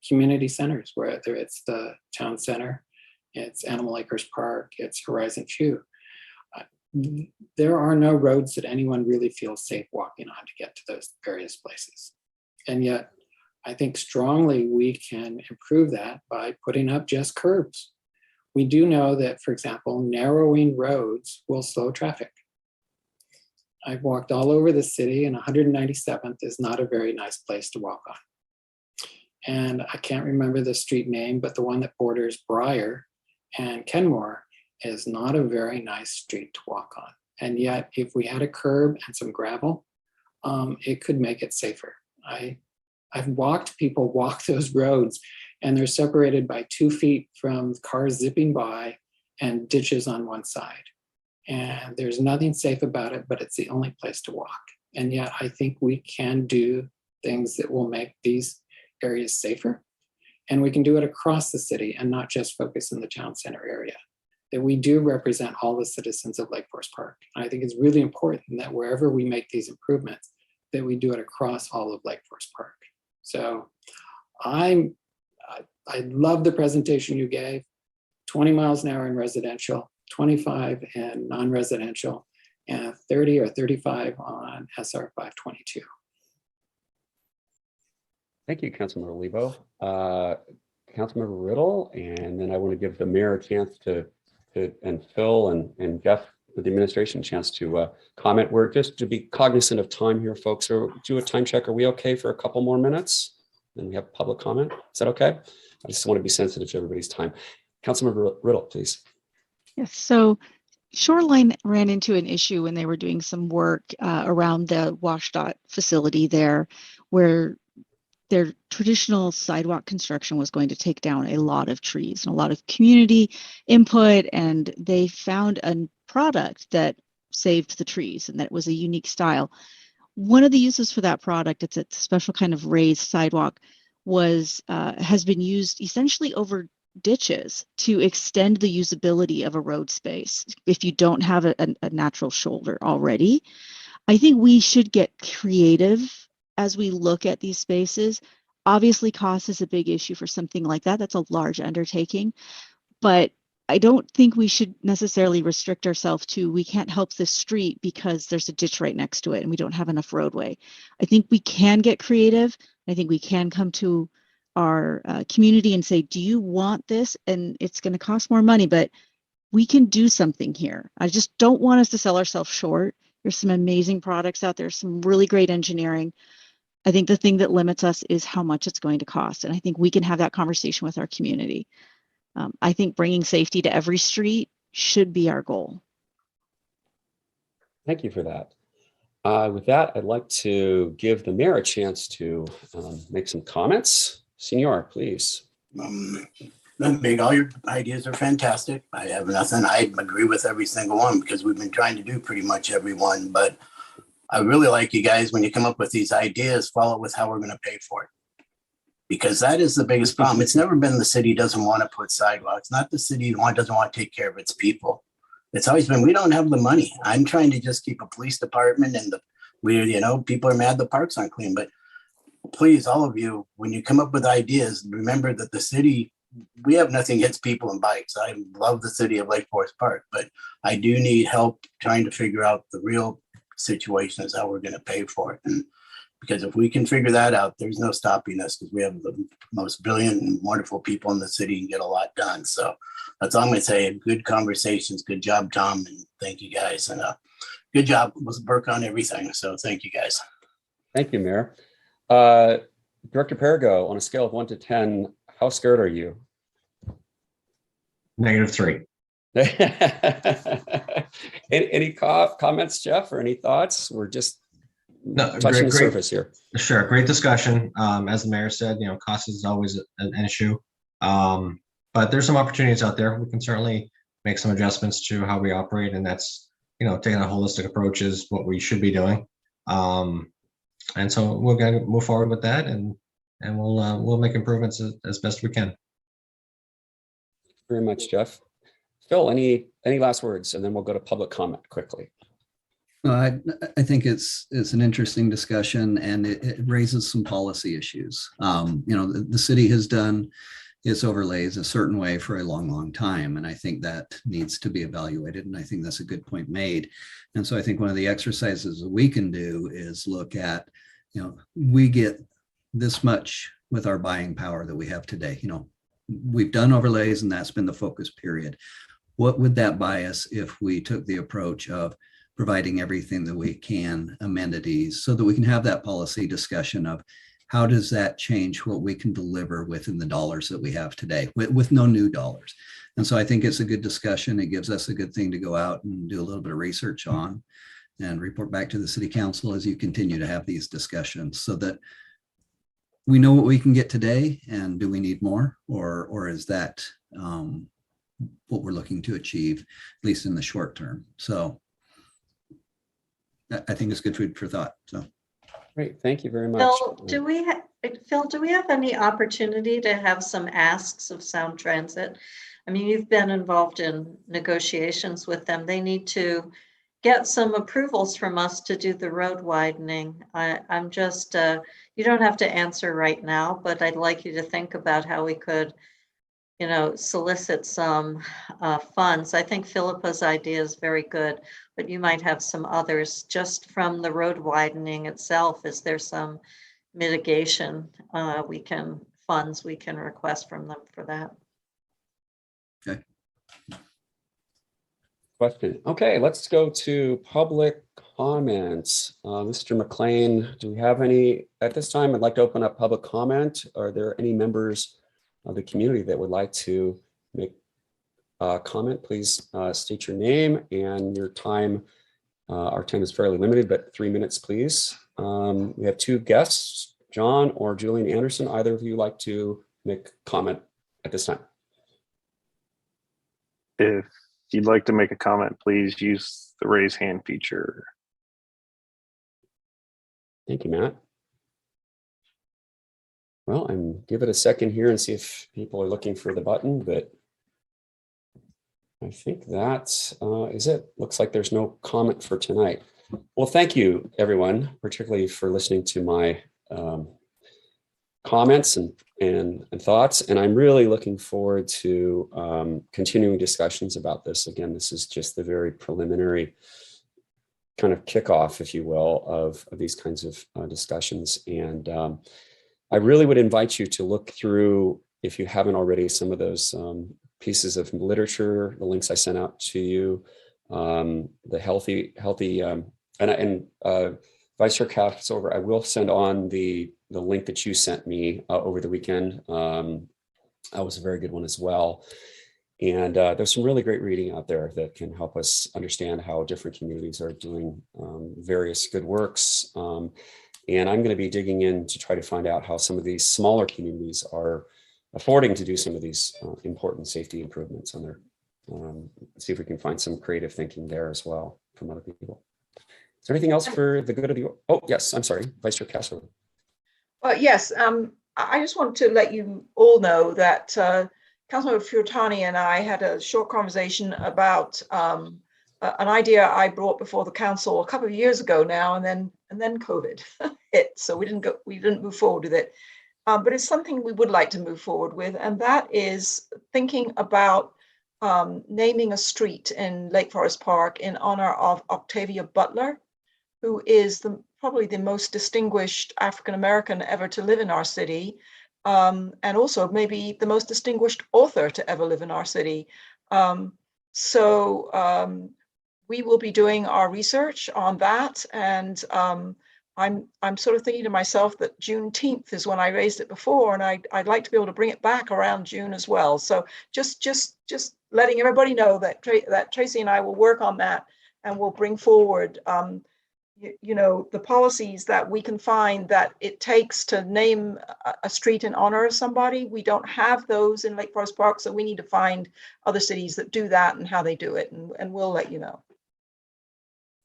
community centers, whether it's the town center, it's Animal Acres Park, it's Horizon View. There are no roads that anyone really feels safe walking on to get to those various places. And yet, I think strongly we can improve that by putting up just curbs. We do know that, for example, narrowing roads will slow traffic. I've walked all over the city, and 197th is not a very nice place to walk on. And I can't remember the street name, but the one that borders Briar and Kenmore is not a very nice street to walk on. And yet, if we had a curb and some gravel, it could make it safer. I've watched people walk those roads, and they're separated by 2 feet from cars zipping by and ditches on one side. And there's nothing safe about it, but it's the only place to walk. And yet I think we can do things that will make these areas safer. And we can do it across the city and not just focus in the town center area. That we do represent all the citizens of Lake Forest Park. And I think it's really important that wherever we make these improvements, that we do it across all of Lake Forest Park. So I love the presentation you gave. 20 miles an hour in residential, 25 in non-residential, and 30 or 35 on SR 522. Thank you, Councilmember Lebo. Councilmember Riddle, and then I want to give the mayor a chance to and Phil and Jeff with the administration a chance to comment. We're just to be cognizant of time here, folks. Or do a time check. Are we okay for a couple more minutes? Then we have public comment. Is that okay? I just want to be sensitive to everybody's time. Councilmember Riddle, please. Yes. So Shoreline ran into an issue when they were doing some work around the WashDOT facility there, where their traditional sidewalk construction was going to take down a lot of trees and a lot of community input. And they found a product that saved the trees and that was a unique style. One of the uses for that product, it's a special kind of raised sidewalk, has been used essentially over ditches to extend the usability of a road space if you don't have a natural shoulder already. I think we should get creative as we look at these spaces. Obviously, cost is a big issue for something like that. That's a large undertaking, but I don't think we should necessarily restrict ourselves to we can't help this street because there's a ditch right next to it and we don't have enough roadway. I think we can get creative. I think we can come to our community and say, do you want this? And it's going to cost more money, but we can do something here. I just don't want us to sell ourselves short. There's some amazing products out there, some really great engineering. I think the thing that limits us is how much it's going to cost. And I think we can have that conversation with our community. I think bringing safety to every street should be our goal. Thank you for that. With that, I'd like to give the mayor a chance to make some comments. Senor, please. Nothing big. All your ideas are fantastic. I have nothing. I agree with every single one because we've been trying to do pretty much every one. But I really like you guys when you come up with these ideas, follow it with how we're going to pay for it. Because that is the biggest problem. It's never been the city doesn't want to put sidewalks. Not the city doesn't want to take care of its people. It's always been, we don't have the money. I'm trying to just keep a police department and people are mad the parks aren't clean. But please, all of you, when you come up with ideas, remember that the city, we have nothing against people and bikes. I love the city of Lake Forest Park, but I do need help trying to figure out the real situation is how we're going to pay for it. And because if we can figure that out, there's no stopping us, because we have the most brilliant and wonderful people in the city and get a lot done. So that's all I'm going to say. Good conversations. Good job, Tom. And thank you guys. And good job with Burke on everything. So thank you guys. Thank you, Mayor. Director Perigo, on a scale of 1 to 10, how scared are you? -3. Any comments, Jeff, or any thoughts? We're just touching the surface here. Sure, great discussion. As the mayor said, cost is always an issue, but there's some opportunities out there. We can certainly make some adjustments to how we operate, and that's taking a holistic approach is what we should be doing. And so we're going to move forward with that, and we'll make improvements as best we can. Very much, Jeff. Phil, any last words, and then we'll go to public comment quickly. I think it's an interesting discussion, and it raises some policy issues. The city has done its overlays a certain way for a long time, and I think that needs to be evaluated, and I think that's a good point made. And so I think one of the exercises that we can do is look at, we get this much with our buying power that we have today. We've done overlays, and that's been the focus period. What would that buy us if we took the approach of providing everything that we can, amenities, so that we can have that policy discussion of how does that change what we can deliver within the dollars that we have today with no new dollars. And so I think it's a good discussion. It gives us a good thing to go out and do a little bit of research on and report back to the city council as you continue to have these discussions, so that we know what we can get today, and do we need more, or is that what we're looking to achieve, at least in the short term. So I think it's good food for thought. So great, thank you very much. Phil, do we have any opportunity to have some asks of Sound Transit? I mean, you've been involved in negotiations with them. They need to get some approvals from us to do the road widening. I'm just, you don't have to answer right now, but I'd like you to think about how we could, solicit some funds. I think Philippa's idea is very good, but you might have some others just from the road widening itself. Is there some mitigation funds we can request from them for that? okay. Question. Okay, let's go to public comments. Mr. McLean, do we have any at this time? I'd like to open up public comment. Are there any members of the community that would like to make a comment? Please state your name and your time. Our time is fairly limited, but 3 minutes, please. We have 2 guests, John or Julian Anderson. Either of you like to make comment at this time? If you'd like to make a comment, please use the raise hand feature. Thank you, Matt. Well, give it a second here and see if people are looking for the button, but I think that is it. Looks like there's no comment for tonight. Well, thank you, everyone, particularly for listening to my comments and thoughts. And I'm really looking forward to continuing discussions about this. Again, this is just the very preliminary kind of kickoff, if you will, of these kinds of discussions. And I really would invite you to look through, if you haven't already, some of those pieces of literature, the links I sent out to you, the healthy, and Vice Chair Castlever, I will send on the link that you sent me over the weekend. That was a very good one as well. And there's some really great reading out there that can help us understand how different communities are doing various good works. And I'm going to be digging in to try to find out how some of these smaller communities are affording to do some of these important safety improvements on their, see if we can find some creative thinking there as well from other people. Is there anything else for the good of the, oh, yes, I'm sorry, Vice Chair Castlever. Well, yes, I just want to let you all know that Councilmember Furtani and I had a short conversation about an idea I brought before the council a couple of years ago now, and then COVID hit, so we didn't move forward with it. But it's something we would like to move forward with, and that is thinking about naming a street in Lake Forest Park in honor of Octavia Butler, who is probably the most distinguished African American ever to live in our city, and also maybe the most distinguished author to ever live in our city. We will be doing our research on that, and I'm sort of thinking to myself that Juneteenth is when I raised it before, and I'd like to be able to bring it back around June as well. So just letting everybody know that Tracy and I will work on that, and we'll bring forward the policies that we can find that it takes to name a street in honor of somebody. We don't have those in Lake Forest Park, so we need to find other cities that do that and how they do it, and we'll let you know.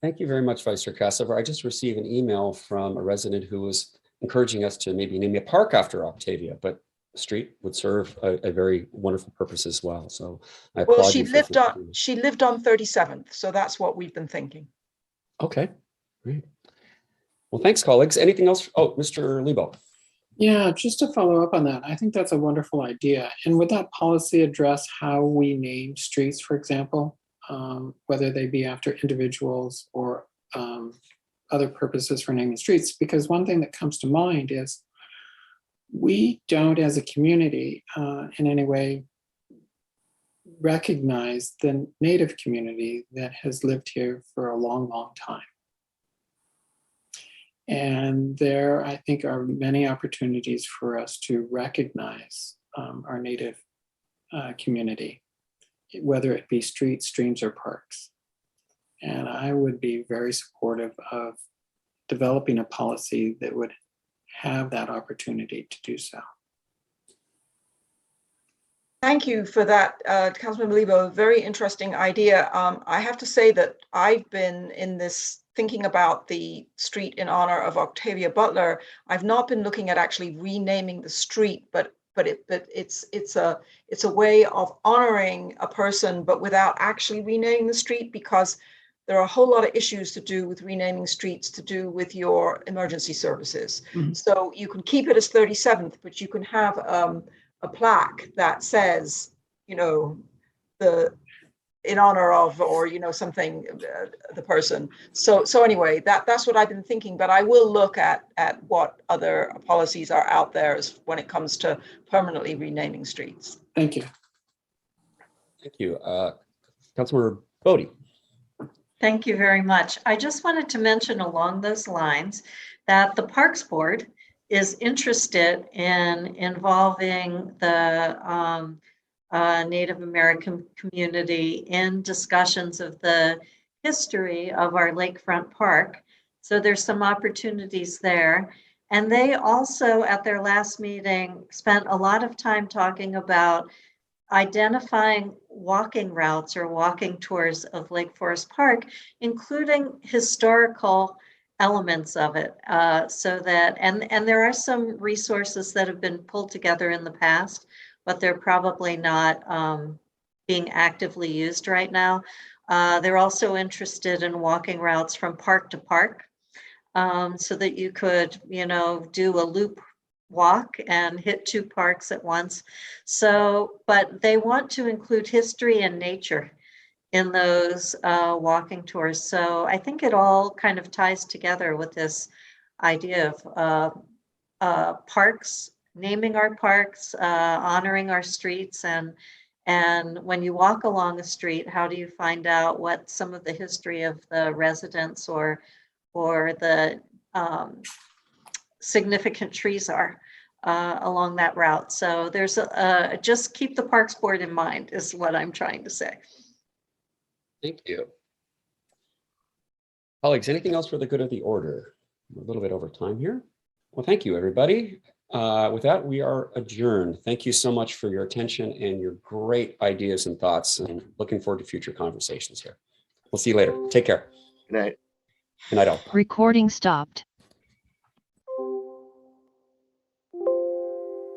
Thank you very much, Vice Chair Cassover. I just received an email from a resident who was encouraging us to maybe name a park after Octavia, but the street would serve a very wonderful purpose as well. So I applaud Well, you for thinking. she lived on 37th, so that's what we've been thinking. Okay, great. Well, thanks, colleagues. Anything else? Oh, Mr. Lebo. Yeah, just to follow up on that, I think that's a wonderful idea. And would that policy address how we name streets, for example, whether they be after individuals or other purposes for naming streets? Because one thing that comes to mind is we don't, as a community, in any way recognize the Native community that has lived here for a long, long time. And there, I think, are many opportunities for us to recognize our Native community, whether it be streets, streams, or parks. And I would be very supportive of developing a policy that would have that opportunity to do so. Thank you for that, Councilmember Lebo. Very interesting idea. I have to say that I've been in this thinking about the street in honor of Octavia Butler. I've not been looking at actually renaming the street, but it's a way of honoring a person, but without actually renaming the street, because there are a whole lot of issues to do with renaming streets to do with your emergency services. Mhm. So you can keep it as 37th, but you can have a plaque that says, the in honor of, or something, the person. So anyway, that's what I've been thinking, but I will look at what other policies are out there when it comes to permanently renaming streets. Thank you. Thank you. Councilmember Bodie. Thank you very much. I just wanted to mention along those lines that the Parks Board is interested in involving the Native American community in discussions of the history of our lakefront park. So there's some opportunities there. And they also, at their last meeting, spent a lot of time talking about identifying walking routes or walking tours of Lake Forest Park, including historical elements of it, so that, and there are some resources that have been pulled together in the past, but they're probably not being actively used right now. They're also interested in walking routes from park to park, so that you could, do a loop walk and hit 2 parks at once. So, but they want to include history and nature in those walking tours. So I think it all kind of ties together with this idea of parks, naming our parks, honoring our streets, and when you walk along a street, how do you find out what some of the history of the residents or the significant trees are along that route. So there's just keep the Parks Board in mind is what I'm trying to say. Thank you. Colleagues, anything else for the good of the order? We're a little bit over time here. Well, thank you, everybody. With that, we are adjourned. Thank you so much for your attention and your great ideas and thoughts, and looking forward to future conversations here. We'll see you later. Take care. Good night. Good night, all. Recording stopped.